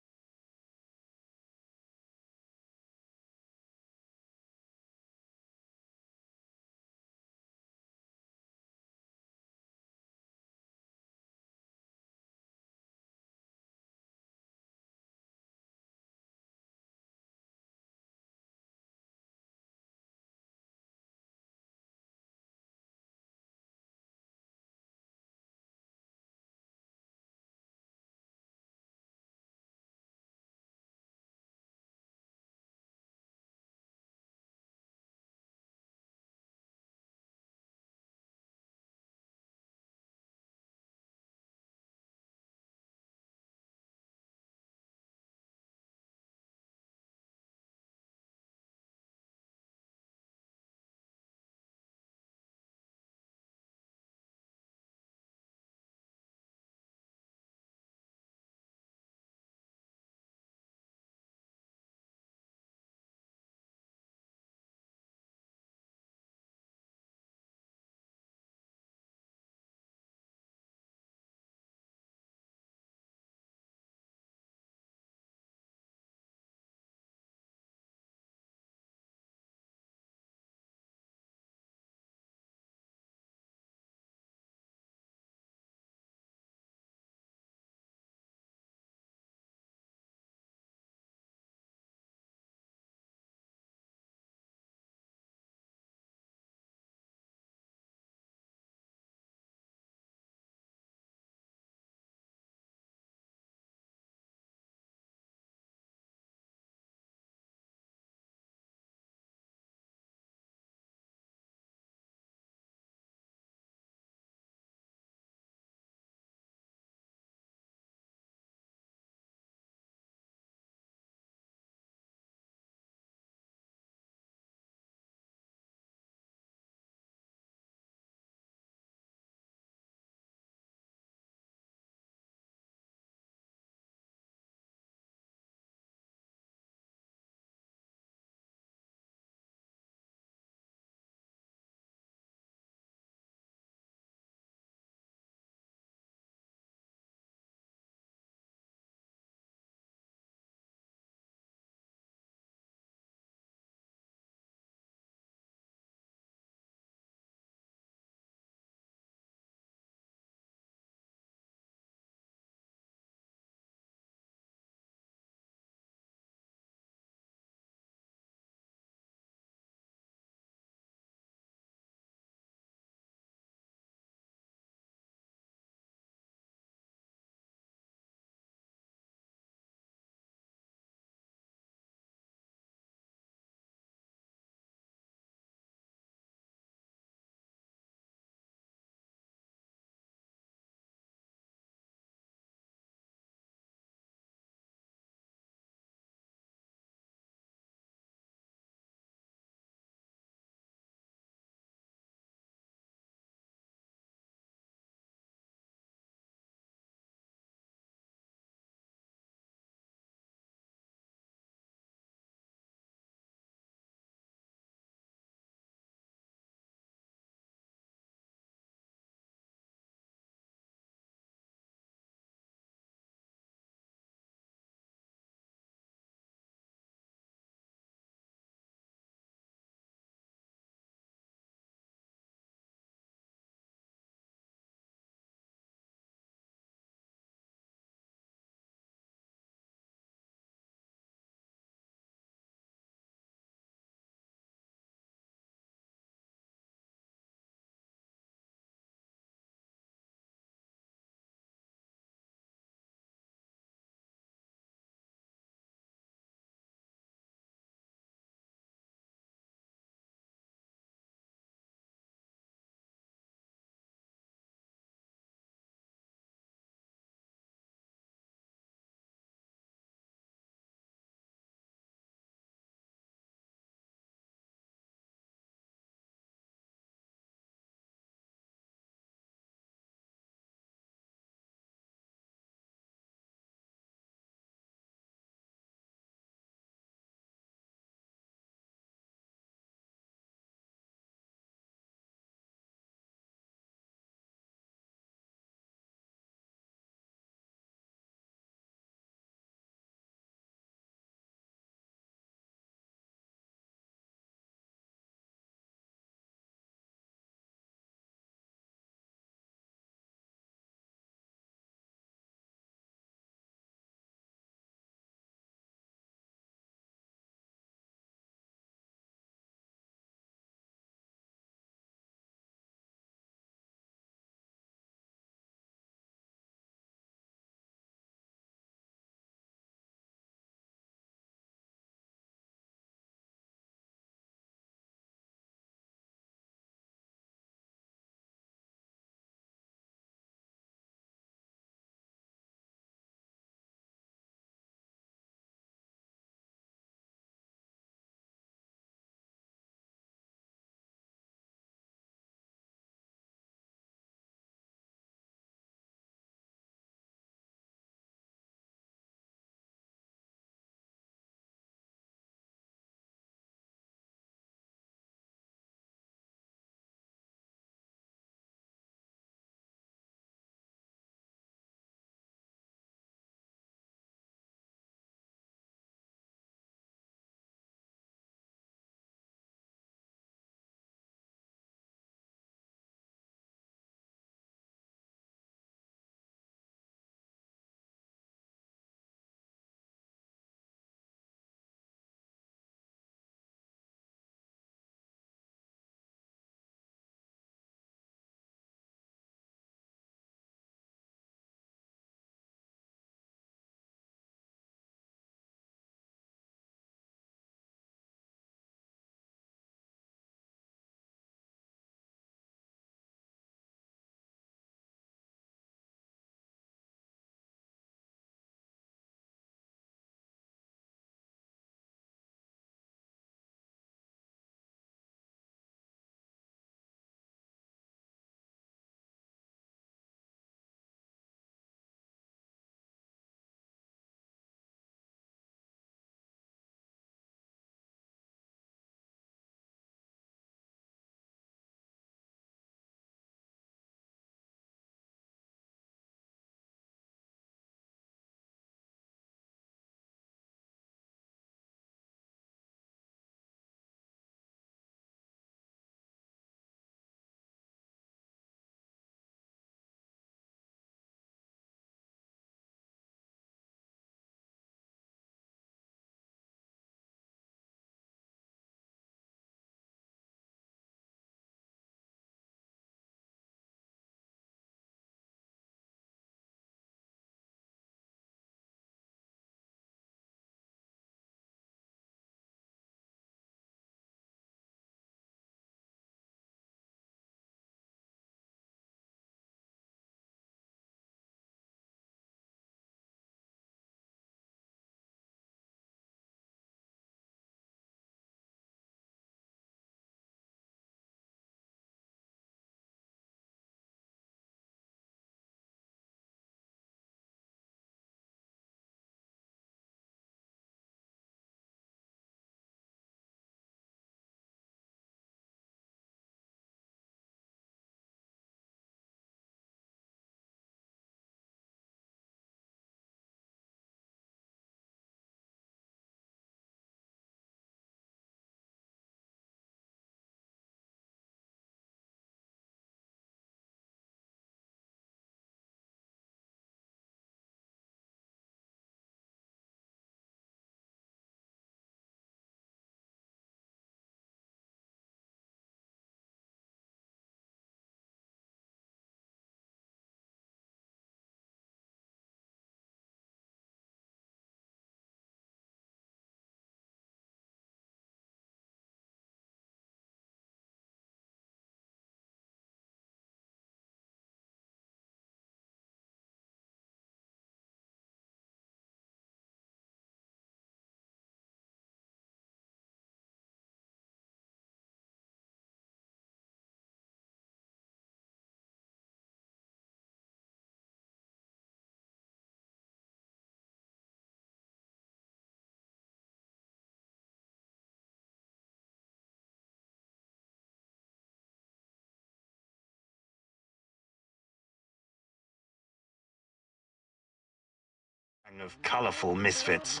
Of colorful misfits.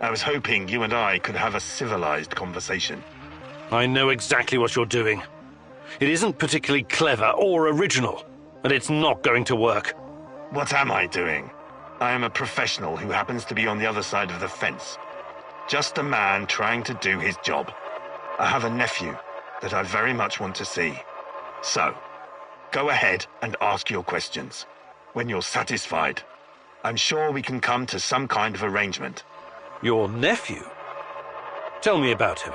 I was hoping you and I could have a civilized conversation. I know exactly what you're doing. It isn't particularly clever or original, and it's not going to work. What am I doing? I am a professional who happens to be on the other side of the fence. Just a man trying to do his job. I have a nephew that I very much want to see. So, go ahead and ask your questions. When you're satisfied, I'm sure we can come to some kind of arrangement. Your nephew? Tell me about him.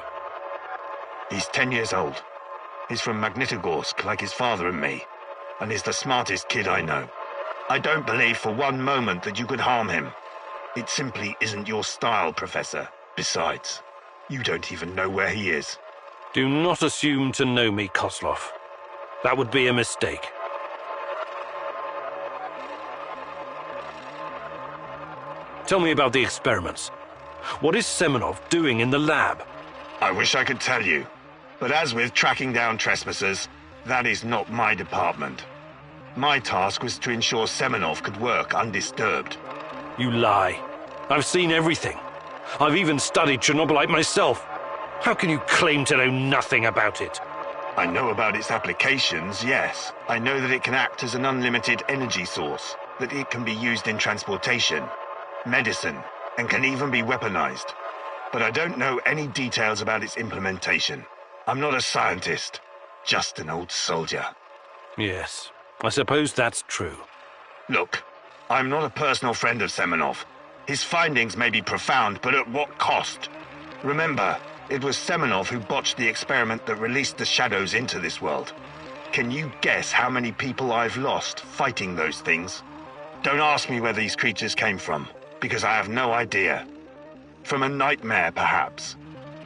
He's 10 years old. He's from Magnitogorsk, like his father and me, and he's the smartest kid I know. I don't believe for one moment that you could harm him. It simply isn't your style, Professor. Besides, you don't even know where he is. Do not assume to know me, Koslov. That would be a mistake. Tell me about the experiments. What is Semenov doing in the lab? I wish I could tell you, but as with tracking down trespassers, that is not my department. My task was to ensure Semenov could work undisturbed. You lie. I've seen everything. I've even studied Chernobylite myself. How can you claim to know nothing about it? I know about its applications, yes. I know that it can act as an unlimited energy source, that it can be used in transportation, medicine, and can even be weaponized. But I don't know any details about its implementation. I'm not a scientist, just an old soldier. Yes, I suppose that's true. Look, I'm not a personal friend of Semenov. His findings may be profound, but at what cost? Remember, it was Semenov who botched the experiment that released the shadows into this world. Can you guess how many people I've lost fighting those things? Don't ask me where these creatures came from, because I have no idea. From a nightmare, perhaps.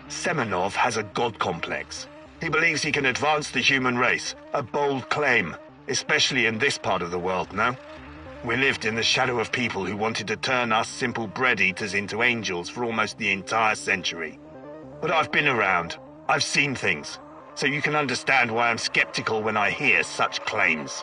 Semenov has a god complex. He believes he can advance the human race, a bold claim, especially in this part of the world, no? We lived in the shadow of people who wanted to turn us simple bread-eaters into angels for almost the entire century. But I've been around. I've seen things. So you can understand why I'm skeptical when I hear such claims.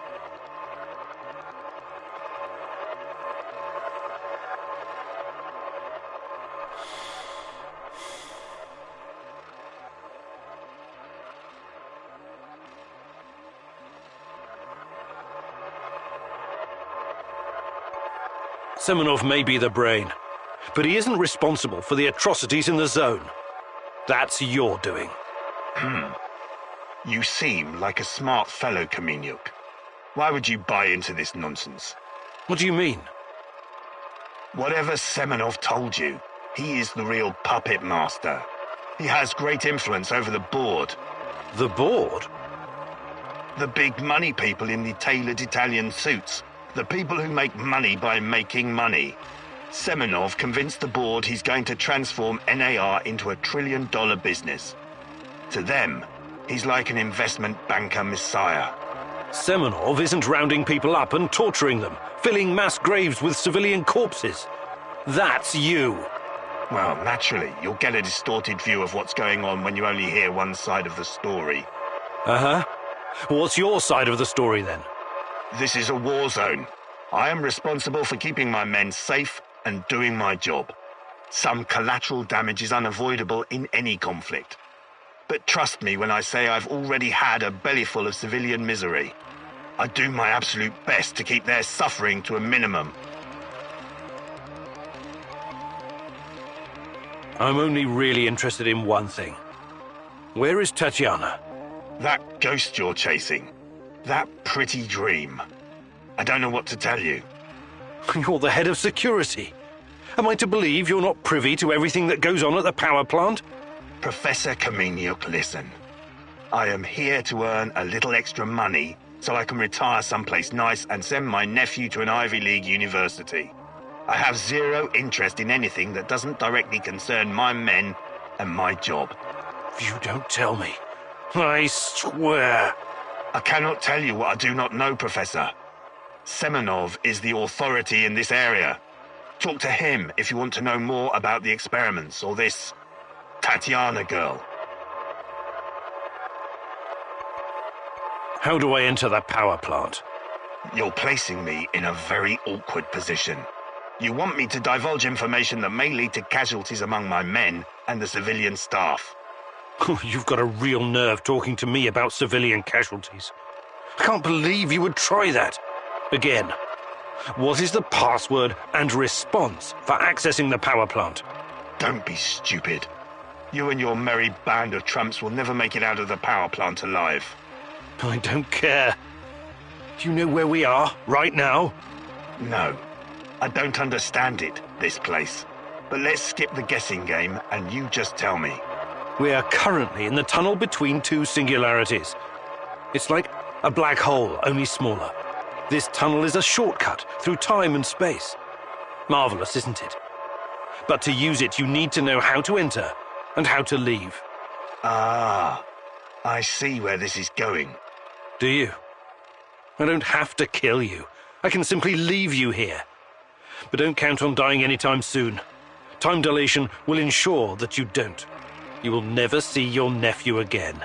Semenov may be the brain, but he isn't responsible for the atrocities in the zone. That's your doing. You seem like a smart fellow, Kamenyuk. Why would you buy into this nonsense? What do you mean? Whatever Semenov told you, he is the real puppet master. He has great influence over the board. The board? The big money people in the tailored Italian suits. The people who make money by making money. Semenov convinced the board he's going to transform NAR into a $1 trillion business. To them, he's like an investment banker messiah. Semenov isn't rounding people up and torturing them, filling mass graves with civilian corpses. That's you. Well, naturally, you'll get a distorted view of what's going on when you only hear one side of the story. Uh-huh. What's your side of the story, then? This is a war zone. I am responsible for keeping my men safe and doing my job. Some collateral damage is unavoidable in any conflict. But trust me when I say I've already had a bellyful of civilian misery. I do my absolute best to keep their suffering to a minimum. I'm only really interested in one thing. Where is Tatiana? That ghost you're chasing. That pretty dream. I don't know what to tell you. You're the head of security. Am I to believe you're not privy to everything that goes on at the power plant? Professor Kamenyuk, listen. I am here to earn a little extra money so I can retire someplace nice and send my nephew to an Ivy League university. I have zero interest in anything that doesn't directly concern my men and my job. You don't tell me. I swear. I cannot tell you what I do not know, Professor. Semenov is the authority in this area. Talk to him if you want to know more about the experiments or this Tatiana girl. How do I enter the power plant? You're placing me in a very awkward position. You want me to divulge information that may lead to casualties among my men and the civilian staff. You've got a real nerve talking to me about civilian casualties. I can't believe you would try that. Again, what is the password and response for accessing the power plant? Don't be stupid. You and your merry band of trumps will never make it out of the power plant alive. I don't care. Do you know where we are right now? No. I don't understand it, this place. But let's skip the guessing game and you just tell me. We are currently in the tunnel between two singularities. It's like a black hole, only smaller. This tunnel is a shortcut through time and space. Marvelous, isn't it? But to use it, you need to know how to enter and how to leave. Ah, I see where this is going. Do you? I don't have to kill you. I can simply leave you here. But don't count on dying anytime soon. Time dilation will ensure that you don't. You will never see your nephew again.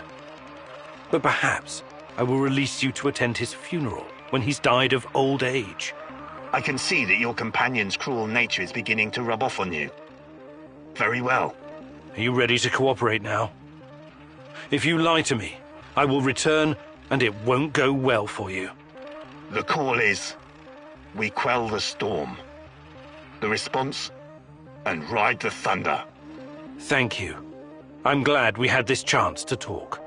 But perhaps I will release you to attend his funeral when he's died of old age. I can see that your companion's cruel nature is beginning to rub off on you. Very well. Are you ready to cooperate now? If you lie to me, I will return and it won't go well for you. The call is, we quell the storm. The response, and ride the thunder. Thank you. I'm glad we had this chance to talk.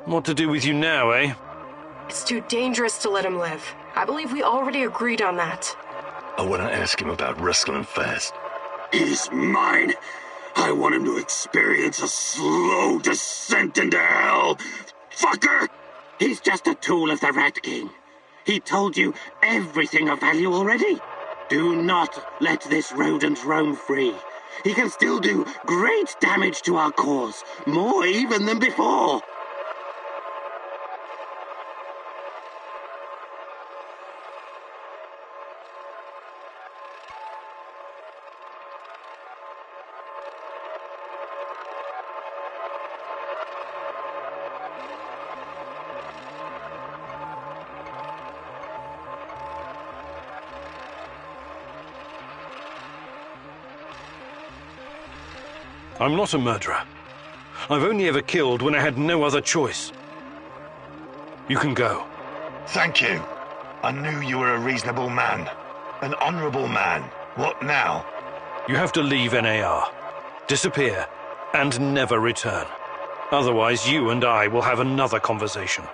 What to do with you now, eh? It's too dangerous to let him live. I believe we already agreed on that. I want to ask him about wrestling fast. He's mine. I want him to experience a slow descent into hell. Fucker! He's just a tool of the Rat King. He told you everything of value already. Do not let this rodent roam free. He can still do great damage to our cause, more even than before. I'm not a murderer. I've only ever killed when I had no other choice. You can go. Thank you. I knew you were a reasonable man. An honorable man. What now? You have to leave NAR. Disappear. And never return. Otherwise, you and I will have another conversation.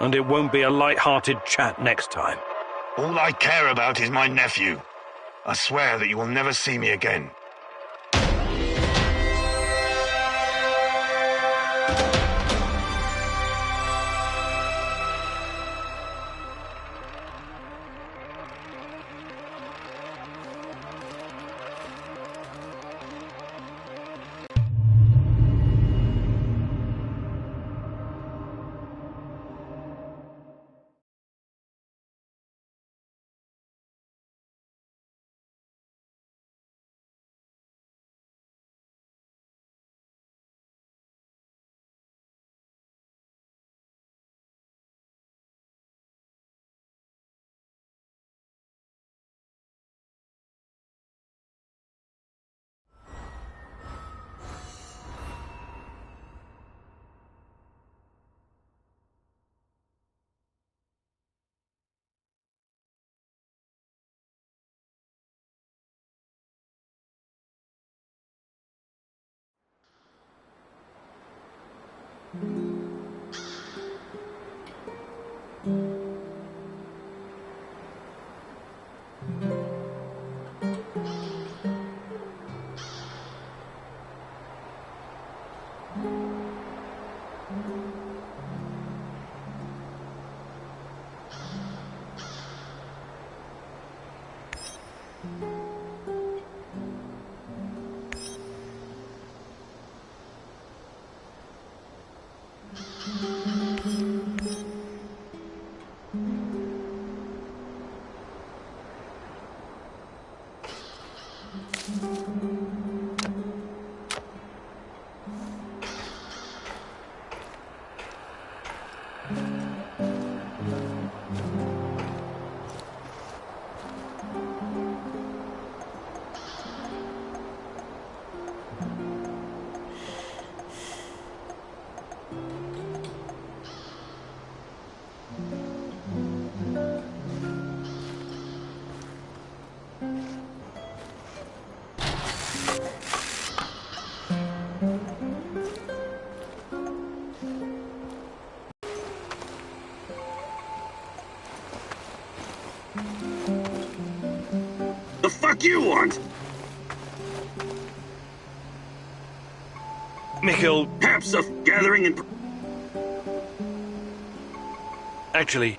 And it won't be a light-hearted chat next time. All I care about is my nephew. I swear that you will never see me again. fuck you want? Mikhail, Perhaps a gathering in... actually...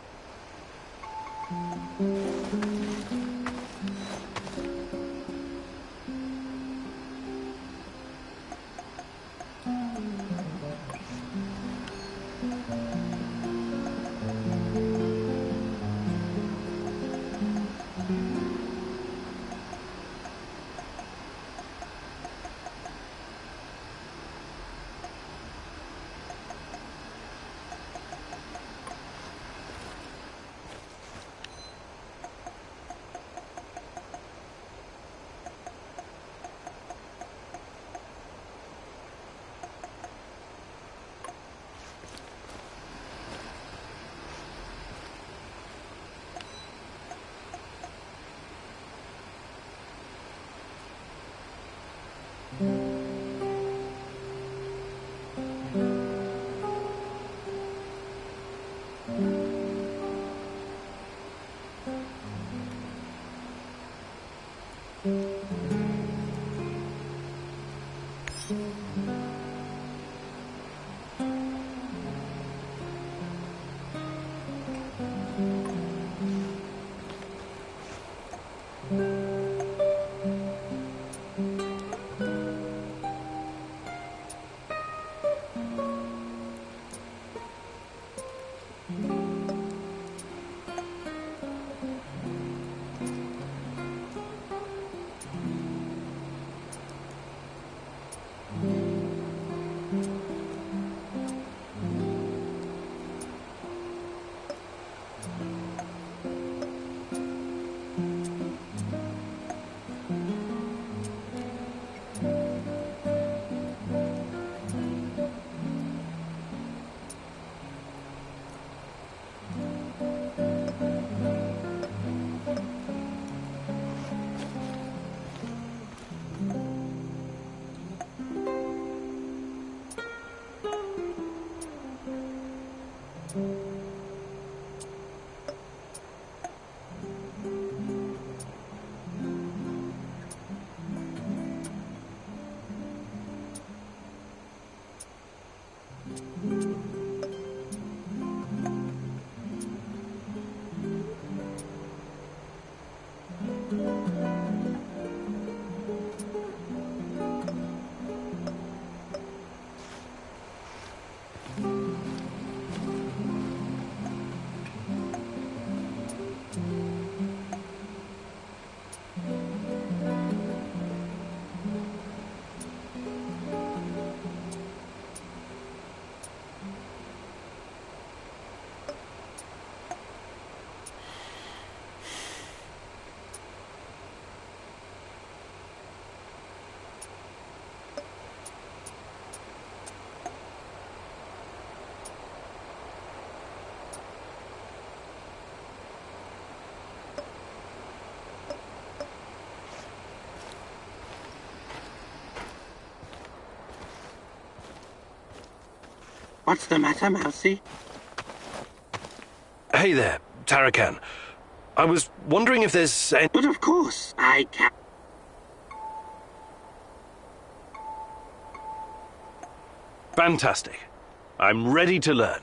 What's the matter, Mousy? Hey there, Tarakan. I was wondering if there's any... But of course, I can. Fantastic. I'm ready to learn.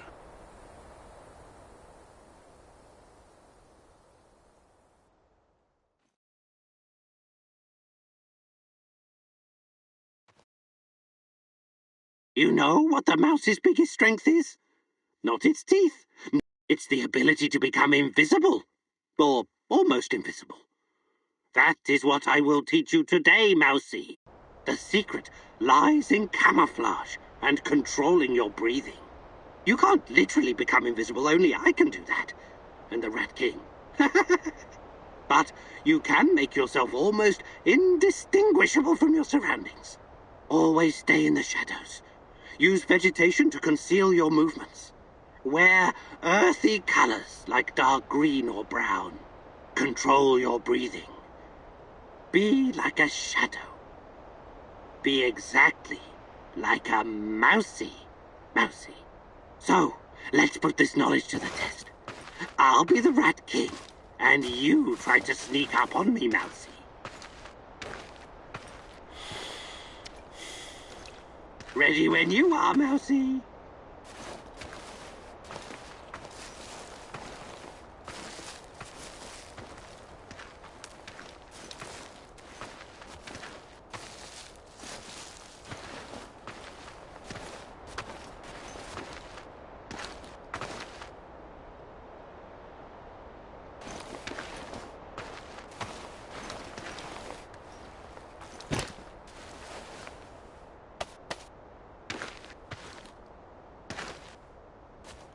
You know what the mouse's biggest strength is? Not its teeth. It's the ability to become invisible. Or almost invisible. That is what I will teach you today, Mousy. The secret lies in camouflage and controlling your breathing. You can't literally become invisible, only I can do that. And the Rat King. But you can make yourself almost indistinguishable from your surroundings. Always stay in the shadows. Use vegetation to conceal your movements. Wear earthy colors like dark green or brown. Control your breathing. Be like a shadow. Be exactly like a mousy. So, let's put this knowledge to the test. I'll be the Rat King, and you try to sneak up on me, Mousy. Ready when you are, Mousy.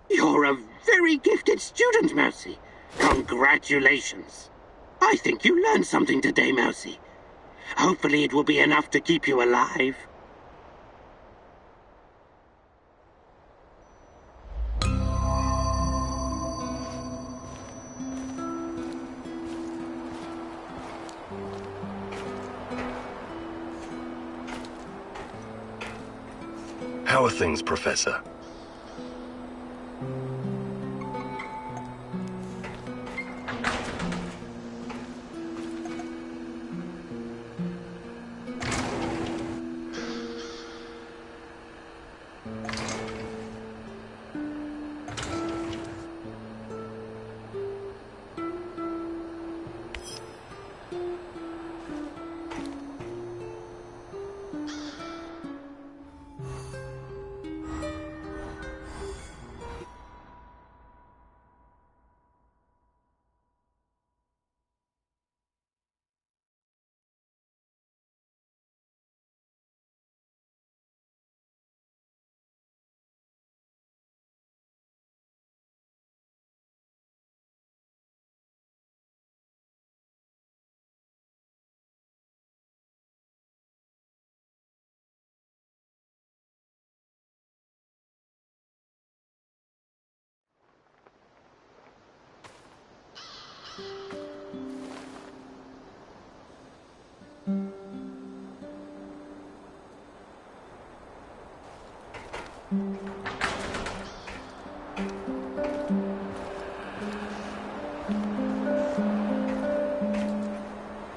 You're a very gifted student, Mousy. Congratulations. I think you learned something today, Mousy. Hopefully it will be enough to keep you alive. How are things, Professor?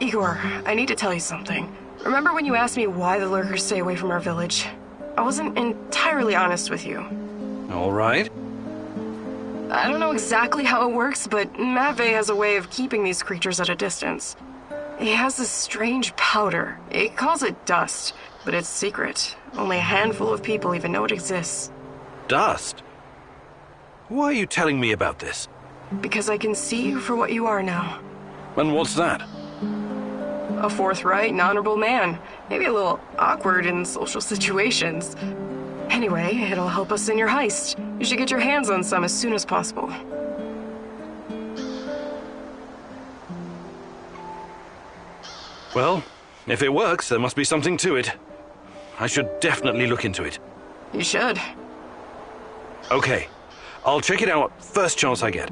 Igor, I need to tell you something. Remember when you asked me why the lurkers stay away from our village? I wasn't entirely honest with you. All right. I don't know exactly how it works, but Matvey has a way of keeping these creatures at a distance. He has this strange powder. It calls it dust, but it's secret. Only a handful of people even know it exists. Dust? Why are you telling me about this? Because I can see you for what you are now. And what's that? A forthright and honorable man. Maybe a little awkward in social situations. Anyway, it'll help us in your heist. You should get your hands on some as soon as possible. Well, if it works, there must be something to it. I should definitely look into it. You should. Okay. I'll check it out first chance I get.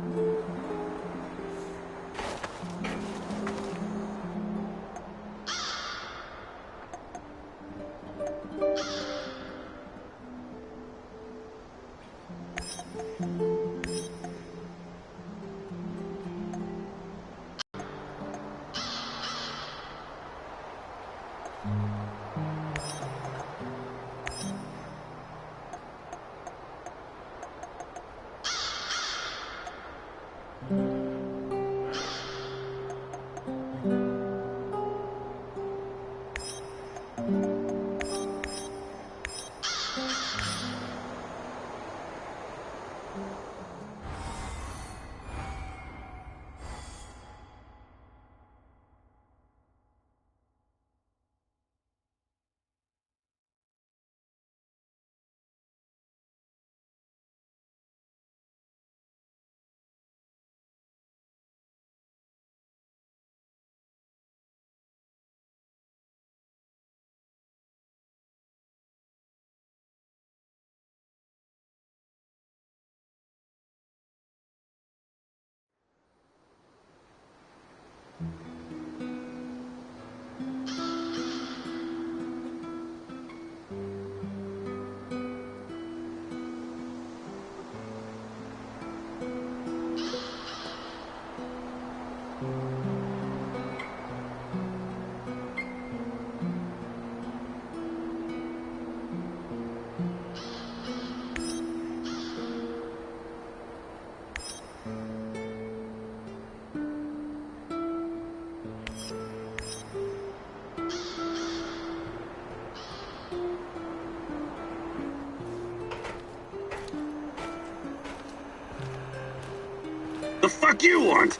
The fuck you want?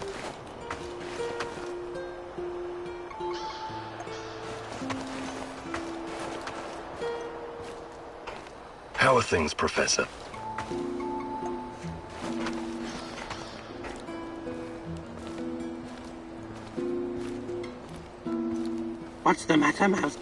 How are things, Professor? What's the matter, Mouse?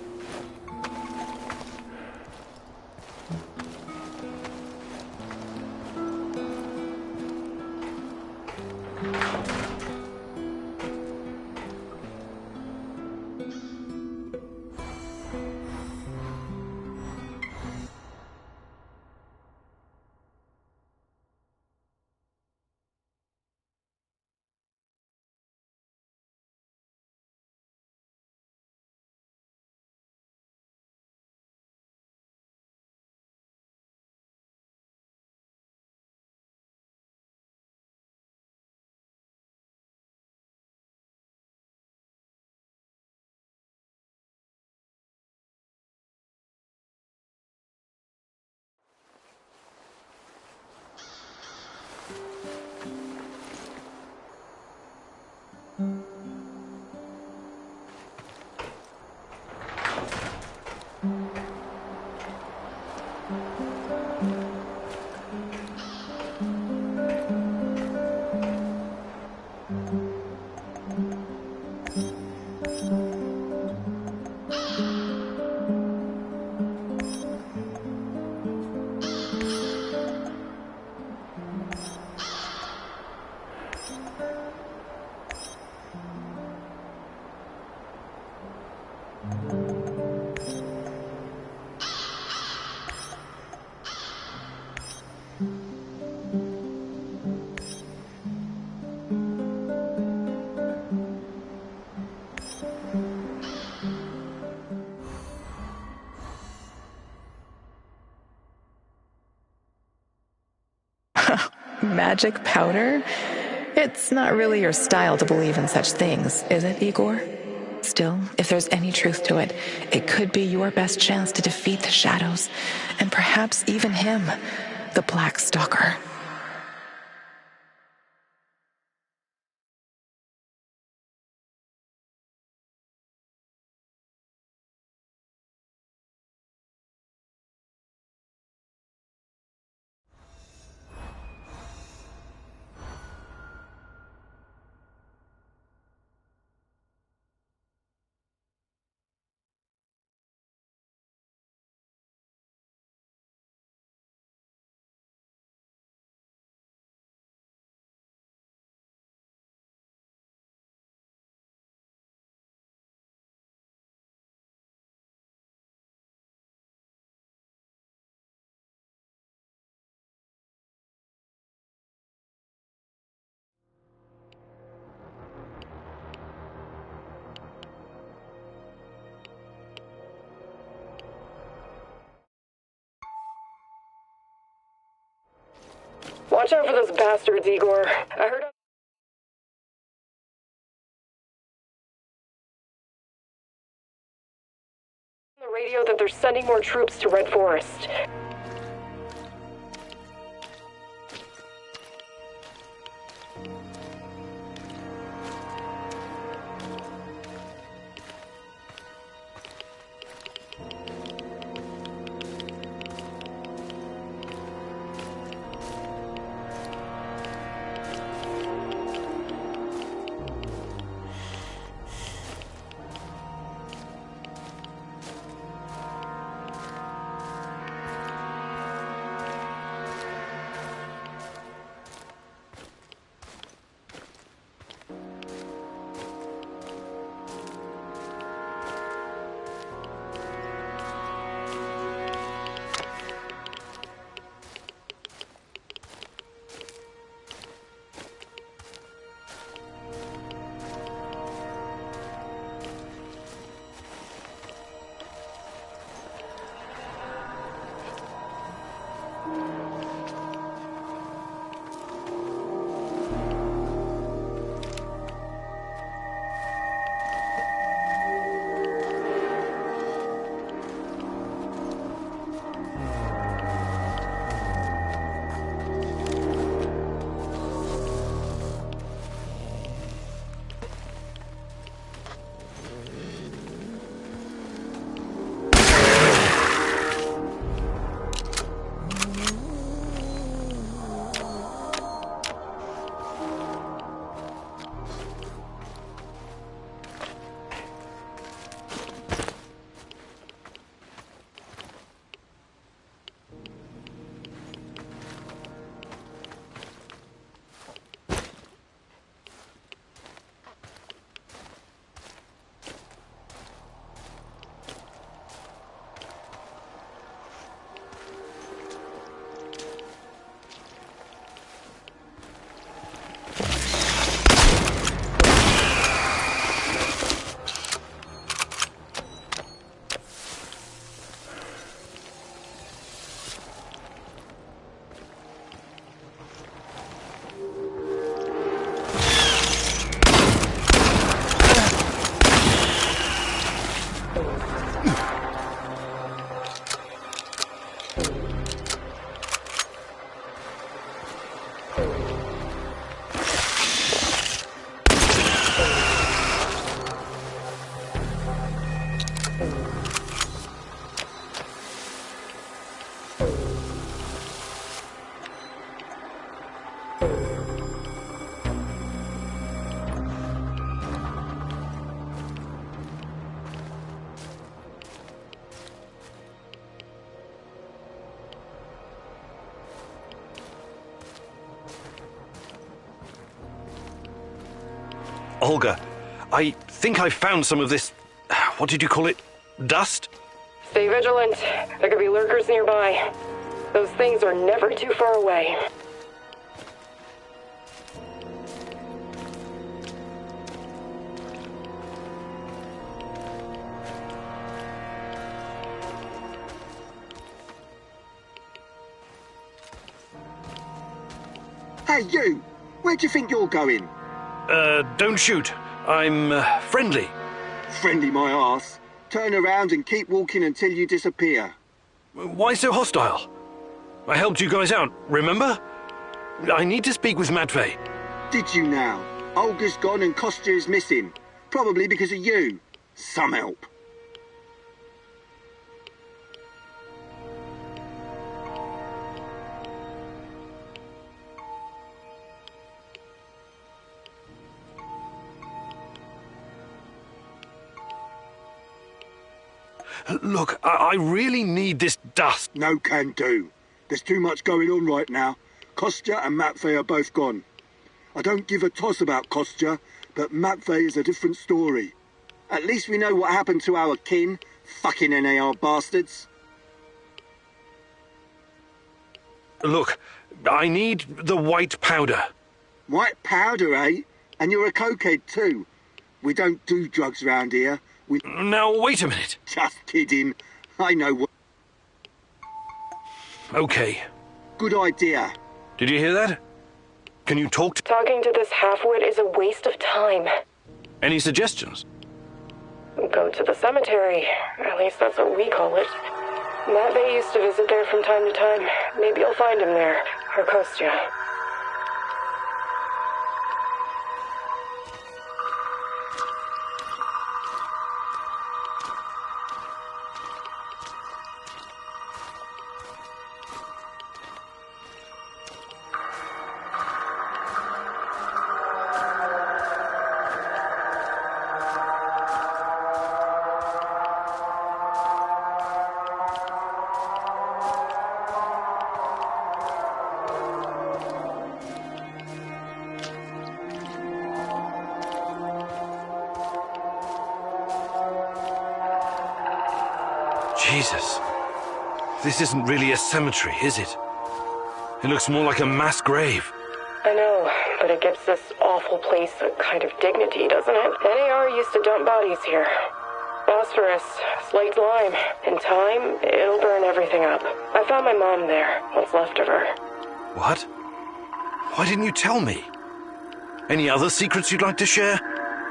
Magic powder? It's not really your style to believe in such things, is it, Igor? Still, if there's any truth to it, it could be your best chance to defeat the shadows, and perhaps even him, the Black Stalker. Watch out for those bastards, Igor. I heard on the radio that they're sending more troops to Red Forest. Olga, I think I found some of this, what did you call it, dust? Stay vigilant. There could be lurkers nearby. Those things are never too far away. Hey, you! Where do you think you're going? Don't shoot. I'm, friendly. Friendly my arse. Turn around and keep walking until you disappear. Why so hostile? I helped you guys out, remember? I need to speak with Matvey. Did you now? Olga's gone and Kostya is missing. Probably because of you. Some help. Look, I really need this dust. No can do. There's too much going on right now. Kostya and Matvey are both gone. I don't give a toss about Kostya, but Matvey is a different story. At least we know what happened to our kin. Fucking NAR bastards. Look, I need the white powder. White powder, eh? And you're a cokehead too. We don't do drugs around here. Now, wait a minute. Just kidding. I know what... Okay. Good idea. Did you hear that? Can you talk to... Talking to this halfwit is a waste of time. Any suggestions? Go to the cemetery. At least that's what we call it. Matvey used to visit there from time to time. Maybe you'll find him there. Or Kostya. Jesus. This isn't really a cemetery, is it? It looks more like a mass grave. I know, but it gives this awful place a kind of dignity, doesn't it? NAR used to dump bodies here. Phosphorus, slaked lime. In time, it'll burn everything up. I found my mom there, what's left of her. What? Why didn't you tell me? Any other secrets you'd like to share?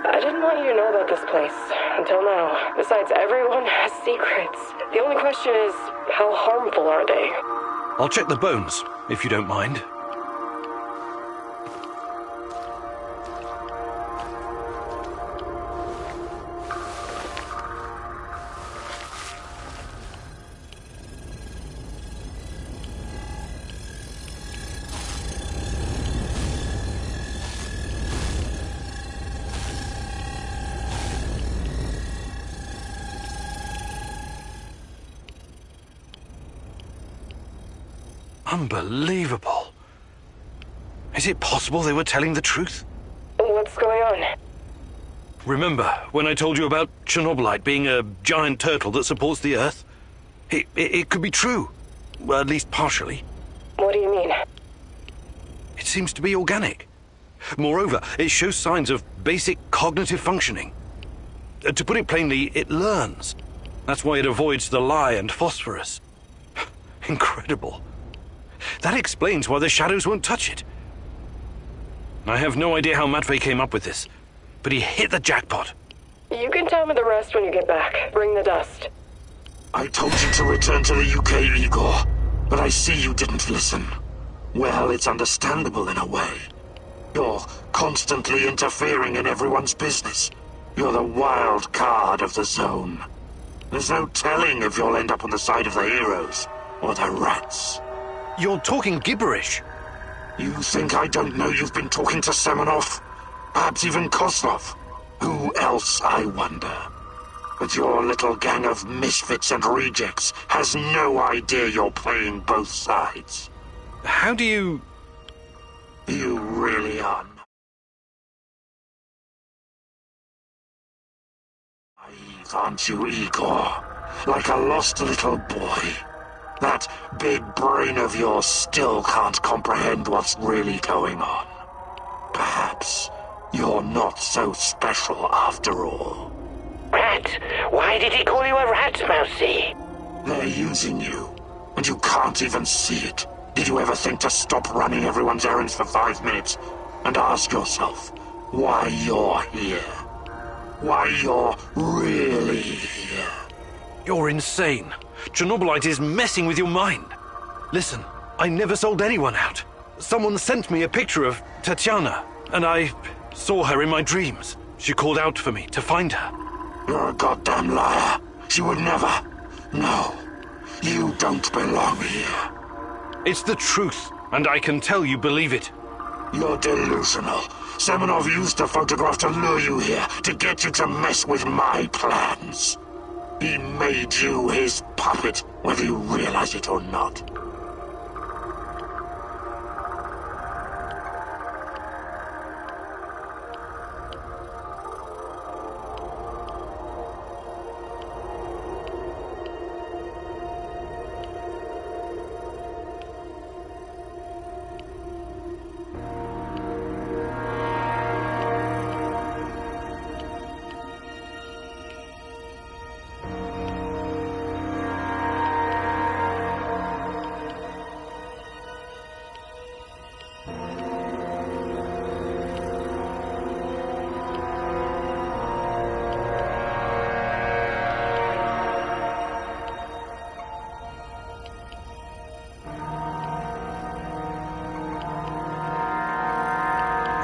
I didn't want you to know about this place, until now. Besides, everyone has secrets. The only question is, how harmful are they? I'll check the bones, if you don't mind. Unbelievable. Is it possible they were telling the truth? What's going on? Remember when I told you about Chernobylite being a giant turtle that supports the Earth? It could be true. Well, at least partially. What do you mean? It seems to be organic. Moreover, it shows signs of basic cognitive functioning. To put it plainly, it learns. That's why it avoids the lye and phosphorus. Incredible. That explains why the shadows won't touch it. I have no idea how Matvey came up with this, but he hit the jackpot. You can tell me the rest when you get back. Bring the dust. I told you to return to the UK, Igor, but I see you didn't listen. Well, it's understandable in a way. You're constantly interfering in everyone's business. You're the wild card of the zone. There's no telling if you'll end up on the side of the heroes or the rats. You're talking gibberish. You think I don't know you've been talking to Semenov? Perhaps even Kozlov? Who else, I wonder? But your little gang of misfits and rejects has no idea you're playing both sides. How do you... You really are naive, aren't you, Igor? Like a lost little boy. That big brain of yours still can't comprehend what's really going on. Perhaps you're not so special after all. Rat? Why did he call you a rat, Mousy? They're using you, and you can't even see it. Did you ever think to stop running everyone's errands for 5 minutes and ask yourself why you're here? Why you're really here? You're insane. Chernobylite is messing with your mind. Listen, I never sold anyone out. Someone sent me a picture of Tatiana, and I saw her in my dreams. She called out for me to find her. You're a goddamn liar. She would never. No, you don't belong here. It's the truth, and I can tell you believe it. You're delusional. Semenov used the photograph to lure you here, to get you to mess with my plans. He made you his puppet, whether you realize it or not.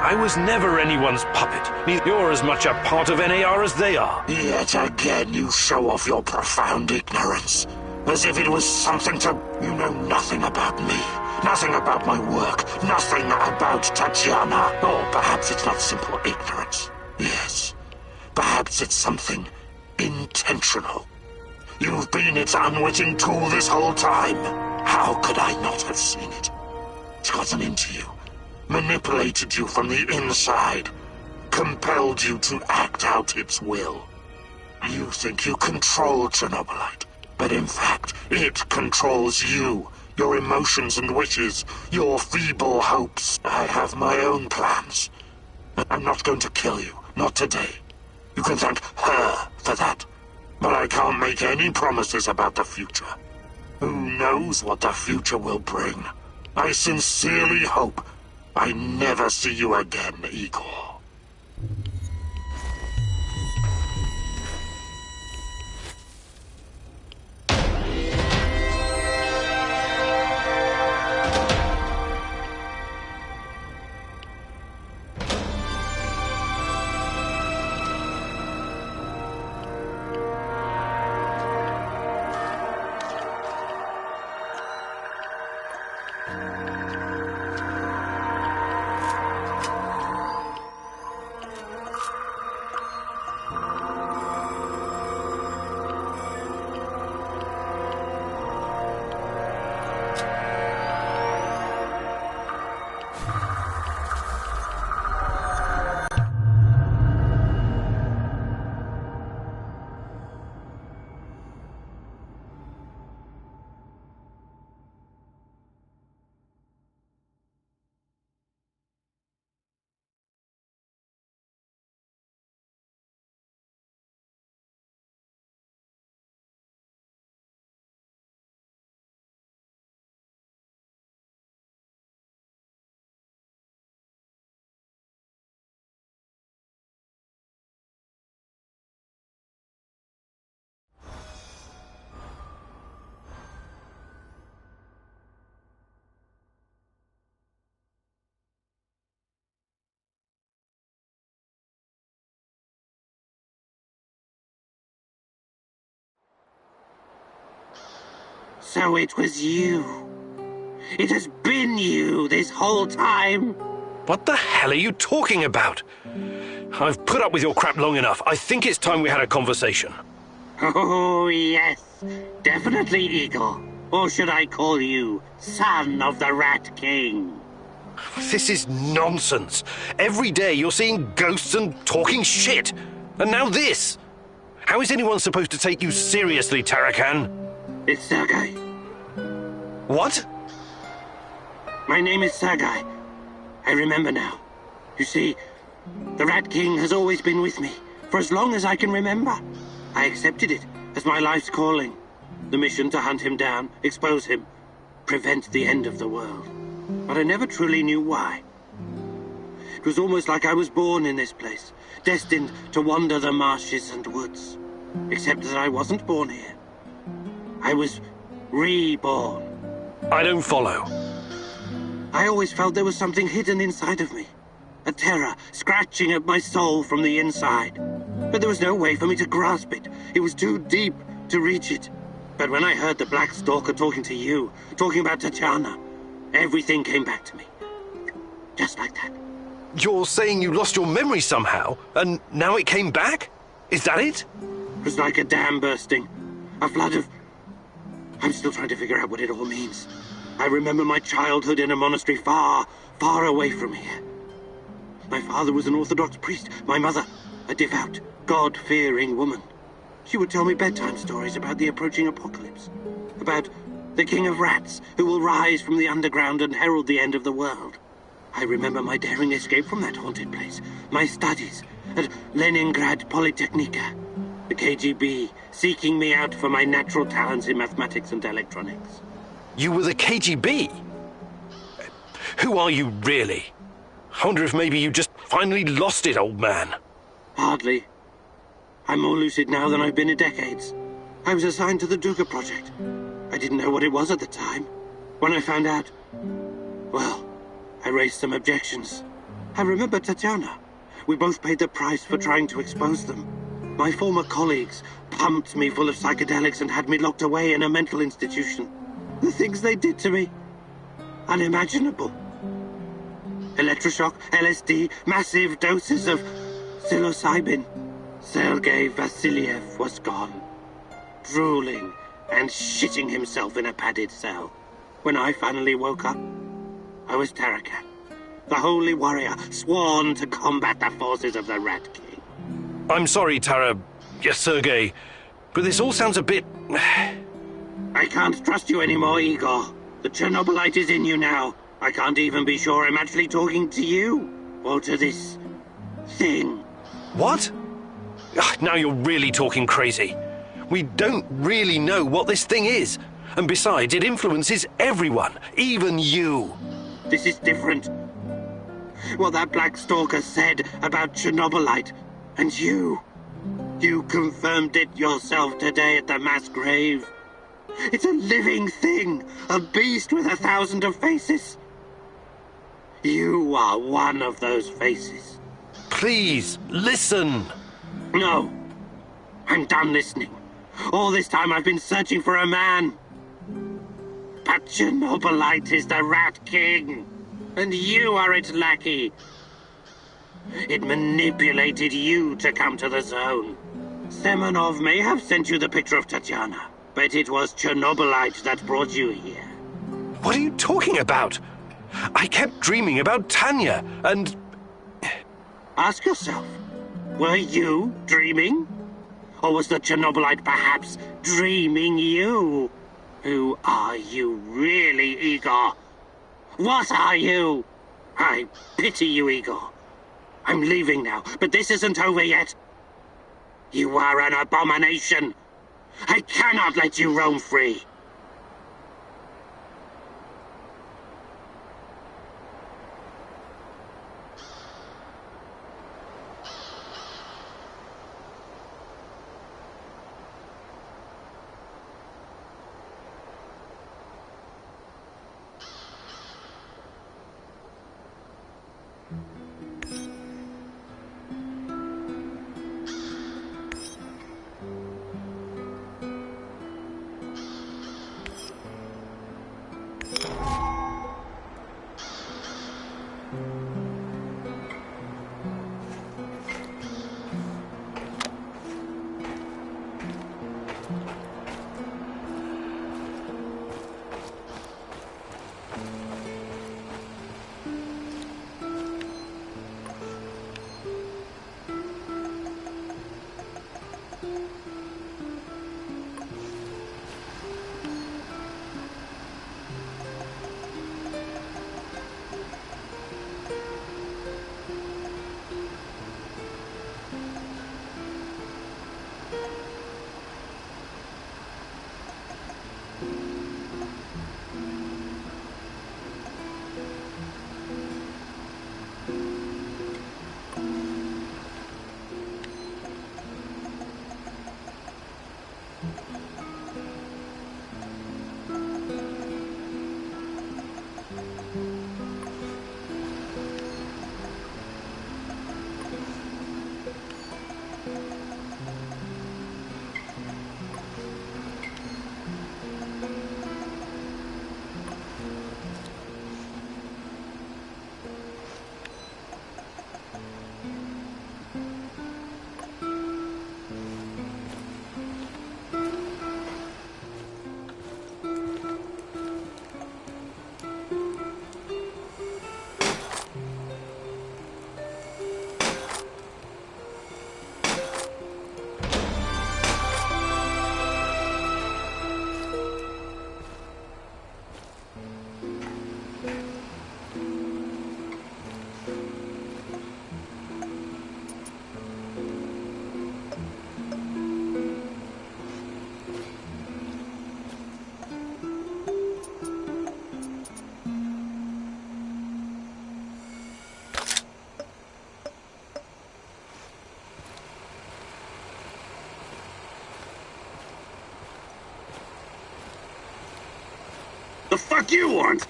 I was never anyone's puppet. You're as much a part of NAR as they are. Yet again you show off your profound ignorance. As if it was something to... You know nothing about me. Nothing about my work. Nothing about Tatiana. Or perhaps it's not simple ignorance. Yes. Perhaps it's something intentional. You've been its unwitting tool this whole time. How could I not have seen it? It's gotten into you. Manipulated you from the inside, compelled you to act out its will. You think you control Chernobylite, but in fact, it controls you, your emotions and wishes, your feeble hopes. I have my own plans. I'm not going to kill you, not today. You can thank her for that, but I can't make any promises about the future. Who knows what the future will bring? I sincerely hope I never see you again, Igor. So it was you. It has been you this whole time. What the hell are you talking about? I've put up with your crap long enough. I think it's time we had a conversation. Oh, yes. Definitely, Igor. Or should I call you Son of the Rat King? This is nonsense. Every day you're seeing ghosts and talking shit. And now this. How is anyone supposed to take you seriously, Tarakan? It's Sergei. What? My name is Sergei. I remember now. You see, the Rat King has always been with me, for as long as I can remember. I accepted it as my life's calling. The mission to hunt him down, expose him, prevent the end of the world. But I never truly knew why. It was almost like I was born in this place, destined to wander the marshes and woods. Except that I wasn't born here. I was reborn. I don't follow. I always felt there was something hidden inside of me. A terror scratching at my soul from the inside. But there was no way for me to grasp it. It was too deep to reach it. But when I heard the Black Stalker talking to you, talking about Tatiana, everything came back to me. Just like that. You're saying you lost your memory somehow, and now it came back? Is that it? It was like a dam bursting. A flood of... I'm still trying to figure out what it all means. I remember my childhood in a monastery far, far away from here. My father was an Orthodox priest. My mother, a devout, God-fearing woman. She would tell me bedtime stories about the approaching apocalypse. About the king of rats who will rise from the underground and herald the end of the world. I remember my daring escape from that haunted place. My studies at Leningrad Polytechnica. The KGB seeking me out for my natural talents in mathematics and electronics. You were the KGB? Who are you really? I wonder if maybe you just finally lost it, old man. Hardly. I'm more lucid now than I've been in decades. I was assigned to the Duga project. I didn't know what it was at the time. When I found out, well, I raised some objections. I remember Tatiana. We both paid the price for trying to expose them. My former colleagues pumped me full of psychedelics and had me locked away in a mental institution. The things they did to me, unimaginable. Electroshock, LSD, massive doses of psilocybin. Sergei Vasiliev was gone, drooling and shitting himself in a padded cell. When I finally woke up, I was Tarakan, the holy warrior sworn to combat the forces of the Rat King. I'm sorry, Tara. Yes, Sergei. But this all sounds a bit... I can't trust you anymore, Igor. The Chernobylite is in you now. I can't even be sure I'm actually talking to you. Or to this... thing. What? Now you're really talking crazy. We don't really know what this thing is. And besides, it influences everyone, even you. This is different. What that Black Stalker said about Chernobylite, and you confirmed it yourself today at the mass grave. It's a living thing, a beast with 1,000 of faces. You are one of those faces. Please, listen. No, I'm done listening. All this time I've been searching for a man. But Chernobylite is the Rat King, and you are its lackey. It manipulated you to come to the zone. Semenov may have sent you the picture of Tatiana, but it was Chernobylite that brought you here. What are you talking about? I kept dreaming about Tanya, and... Ask yourself, were you dreaming? Or was the Chernobylite perhaps dreaming you? Who are you really, Igor? What are you? I pity you, Igor. I'm leaving now, but this isn't over yet. You are an abomination. I cannot let you roam free. the fuck you want?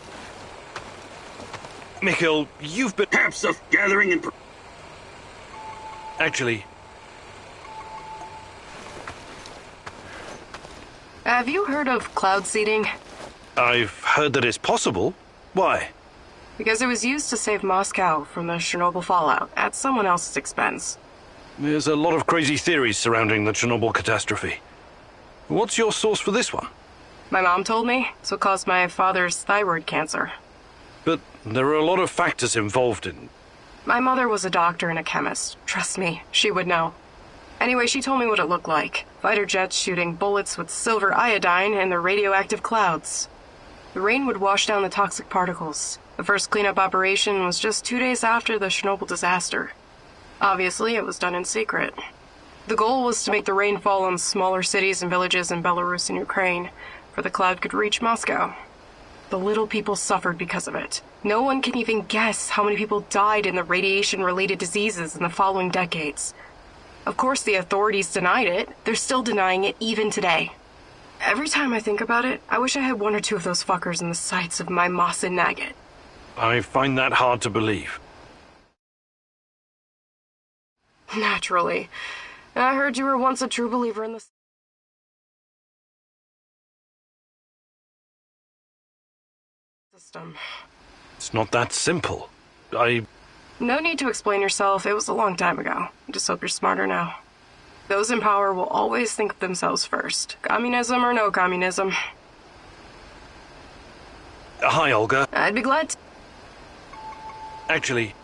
Mikhail, you've been... Perhaps of gathering and... Actually, Have you heard of cloud seeding? I've heard that it's possible. Why? Because it was used to save Moscow from the Chernobyl fallout at someone else's expense. There's a lot of crazy theories surrounding the Chernobyl catastrophe. What's your source for this one? My mom told me, so it caused my father's thyroid cancer. But there are a lot of factors involved in... My mother was a doctor and a chemist. Trust me, she would know. Anyway, she told me what it looked like. Fighter jets shooting bullets with silver iodine in the radioactive clouds. The rain would wash down the toxic particles. The first cleanup operation was just 2 days after the Chernobyl disaster. Obviously, it was done in secret. The goal was to make the rain fall on smaller cities and villages in Belarus and Ukraine, for the cloud could reach Moscow. The little people suffered because of it. No one can even guess how many people died in the radiation-related diseases in the following decades. Of course, the authorities denied it. They're still denying it even today. Every time I think about it, I wish I had 1 or 2 of those fuckers in the sights of my Moss and Nugget. I find that hard to believe. Naturally. I heard you were once a true believer in the system. It's not that simple. No need to explain yourself. It was a long time ago. I just hope you're smarter now. Those in power will always think of themselves first. Communism or no communism. Hi, Olga. I'd be glad to. Actually...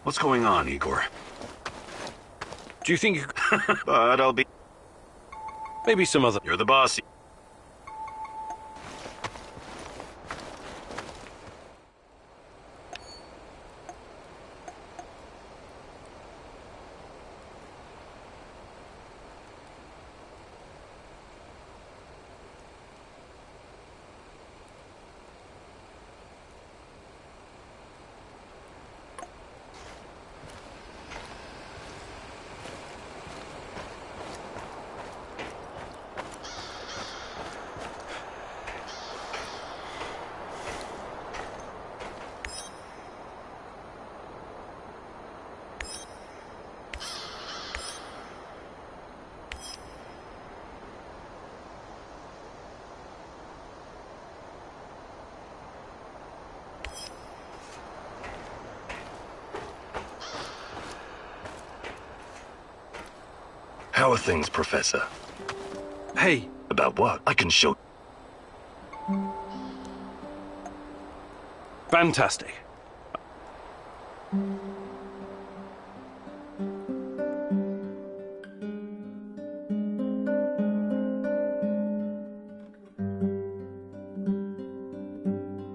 What's going on, Igor? Do you think you... But I'll be... Maybe some other... You're the boss. How are things, Professor? Hey. About what? I can show... Fantastic.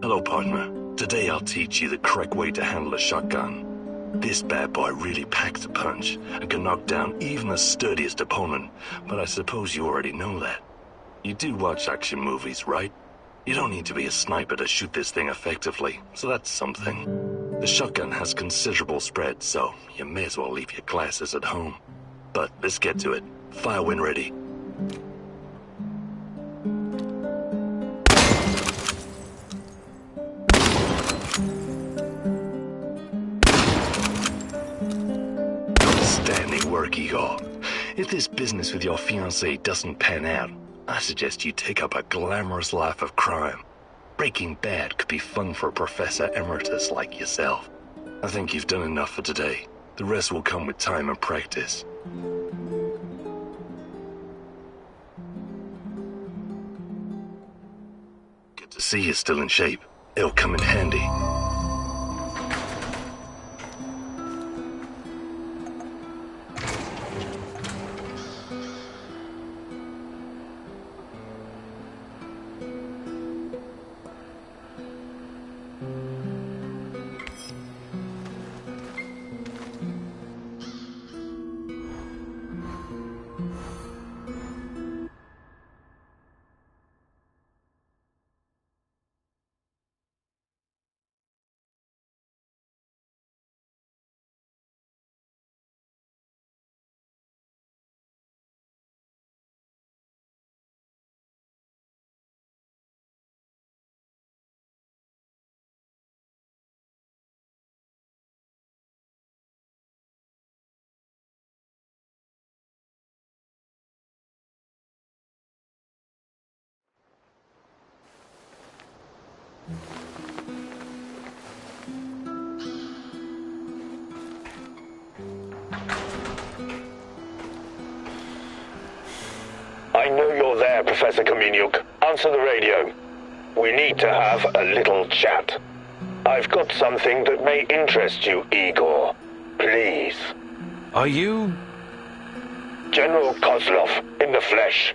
Hello, partner. Today I'll teach you the correct way to handle a shotgun. This bad boy really packs a punch and can knock down even the sturdiest opponent, but I suppose you already know that. You do watch action movies, right? You don't need to be a sniper to shoot this thing effectively, so that's something. The shotgun has considerable spread, so you may as well leave your classes at home. But let's get to it. Fire when ready. Outstanding work, Igor. If this business with your fiancée doesn't pan out, I suggest you take up a glamorous life of crime. Breaking Bad could be fun for a Professor Emeritus like yourself. I think you've done enough for today. The rest will come with time and practice. Good to see you're still in shape. It'll come in handy. there, Professor Kaminyuk. Answer the radio. We need to have a little chat. I've got something that may interest you, Igor. Please. Are you... General Kozlov, in the flesh.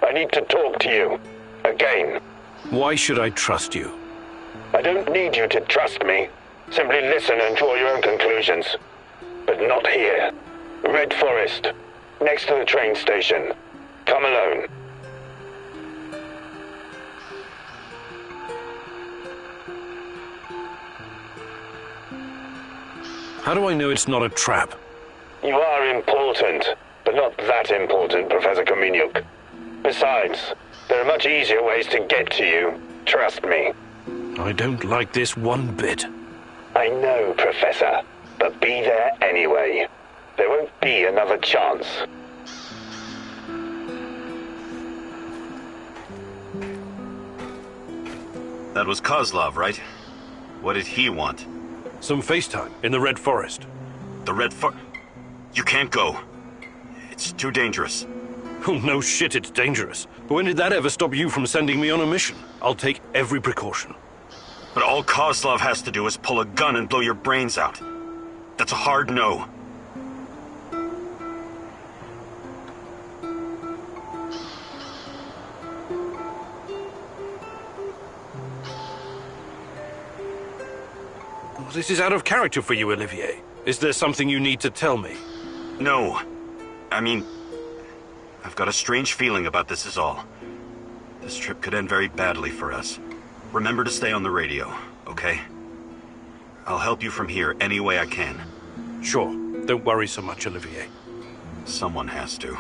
I need to talk to you. Again. Why should I trust you? I don't need you to trust me. Simply listen and draw your own conclusions. But not here. Red Forest. Next to the train station. Come alone. How do I know it's not a trap? You are important, but not that important, Professor Kaminyuk. Besides, there are much easier ways to get to you. Trust me. I don't like this one bit. I know, Professor, but be there anyway. There won't be another chance. That was Kozlov, right? What did he want? Some FaceTime in the Red Forest. The Red Forest? You can't go. It's too dangerous. Oh, no shit, it's dangerous. But when did that ever stop you from sending me on a mission? I'll take every precaution. But all Kozlov has to do is pull a gun and blow your brains out. That's a hard no. Oh, this is out of character for you, Olivier. Is there something you need to tell me? No. I mean, I've got a strange feeling about this is all. This trip could end very badly for us. Remember to stay on the radio, okay? I'll help you from here any way I can. Sure. Don't worry so much, Olivier. Someone has to.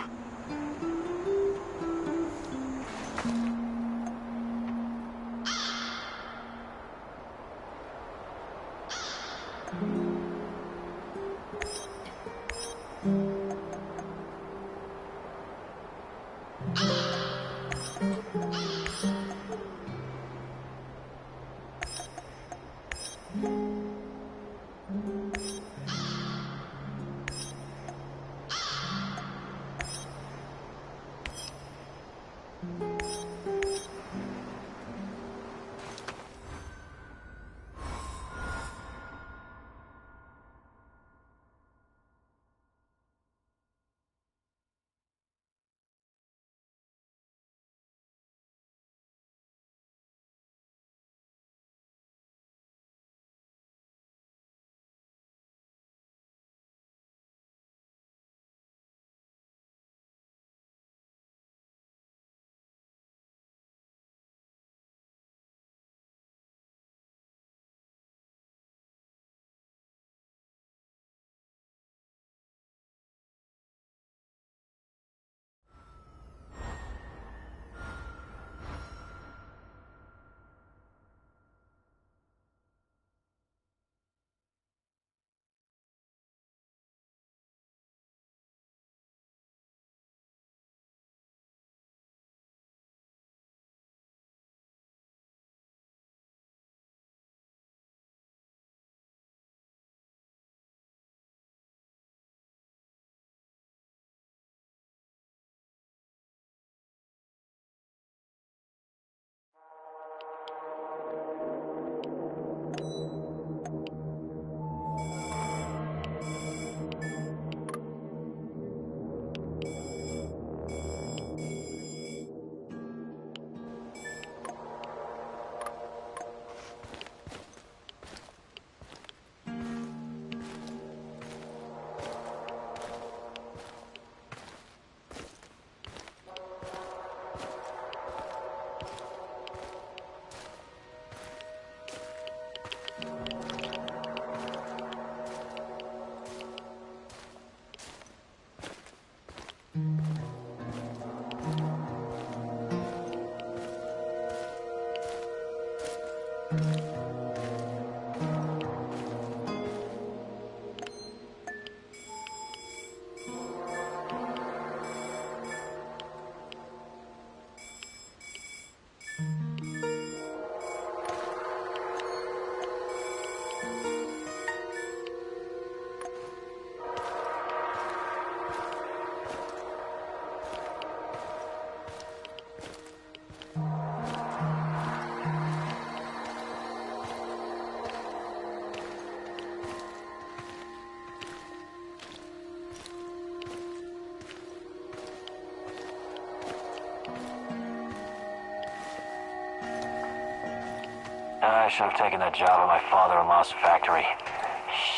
I should have taken that job at my father-in-law's factory.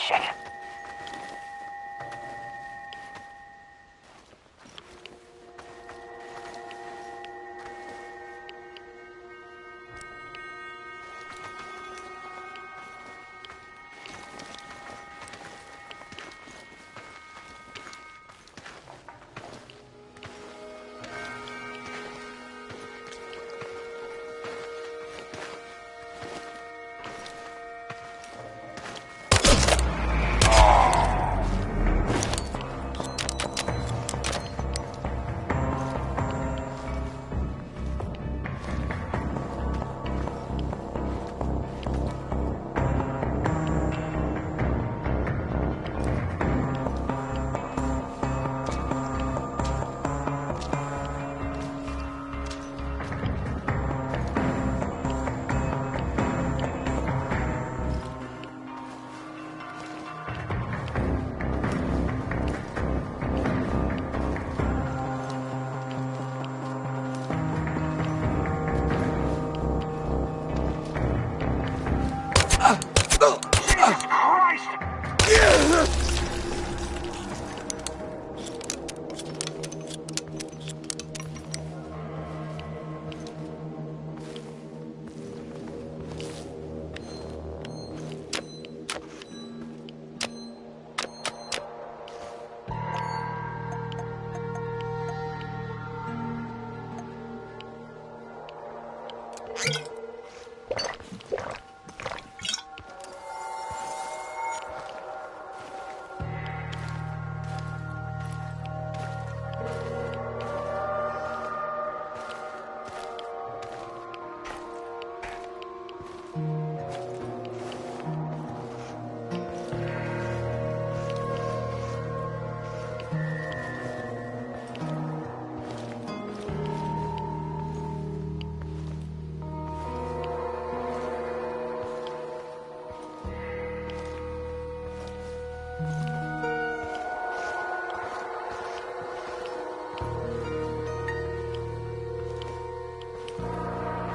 Shit.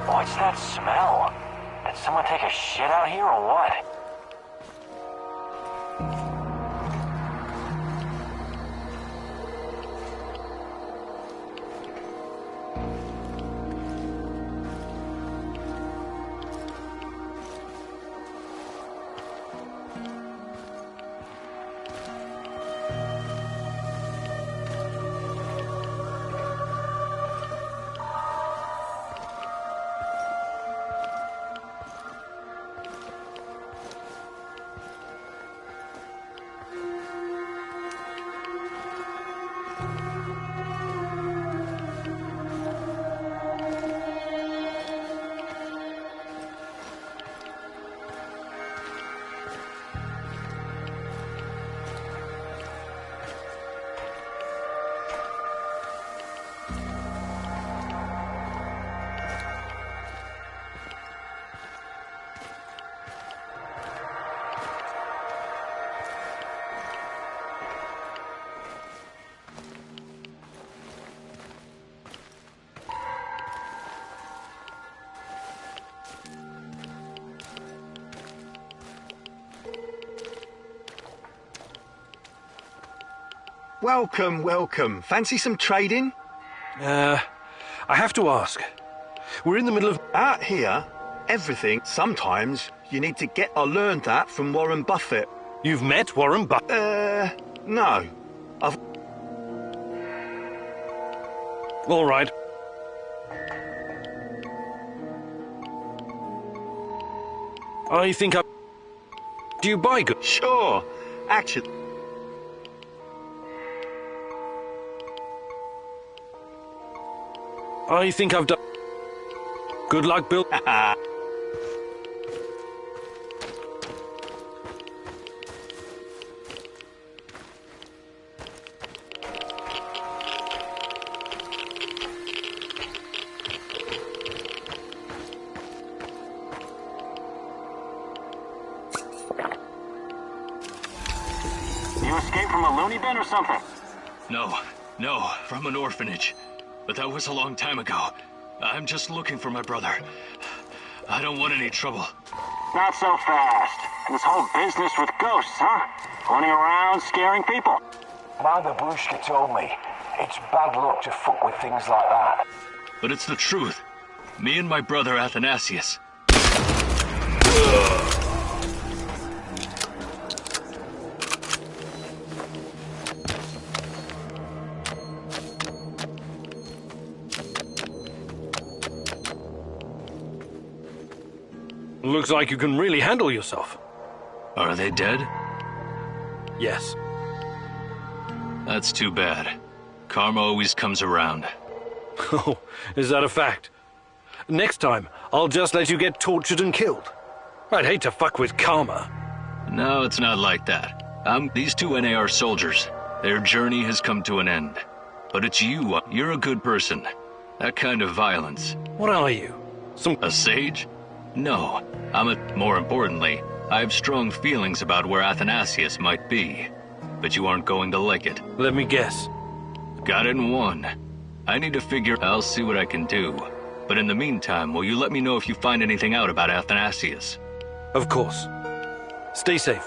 What's that smell? Did someone take a shit out here or what? Welcome, welcome. Fancy some trading? I have to ask. We're in the middle of... Out here, everything, sometimes, you need to get... I learned that from Warren Buffett. You've met Warren Buffett? No. I've... All right. I think I... Do you buy goods? Sure. Actually... I think I've done... Good luck, Bill. a loony bin or something? No, from an orphanage. But that was a long time ago. I'm just looking for my brother. I don't want any trouble. Not so fast. This whole business with ghosts, huh? Running around scaring people. My babushka told me it's bad luck to fuck with things like that. But it's the truth. Me and my brother Athanasius. Looks like you can really handle yourself. Are they dead? Yes. That's too bad. Karma always comes around. Oh, is that a fact? Next time, I'll just let you get tortured and killed. I'd hate to fuck with karma. No, it's not like that. These two NAR soldiers. Their journey has come to an end. But it's you. You're a good person. That kind of violence. What are you? A sage? No. More importantly, I have strong feelings about where Athanasius might be. But you aren't going to like it. Let me guess. Got it in one. I need to figure. I'll see what I can do. But in the meantime, will you let me know if you find anything out about Athanasius? Of course. Stay safe.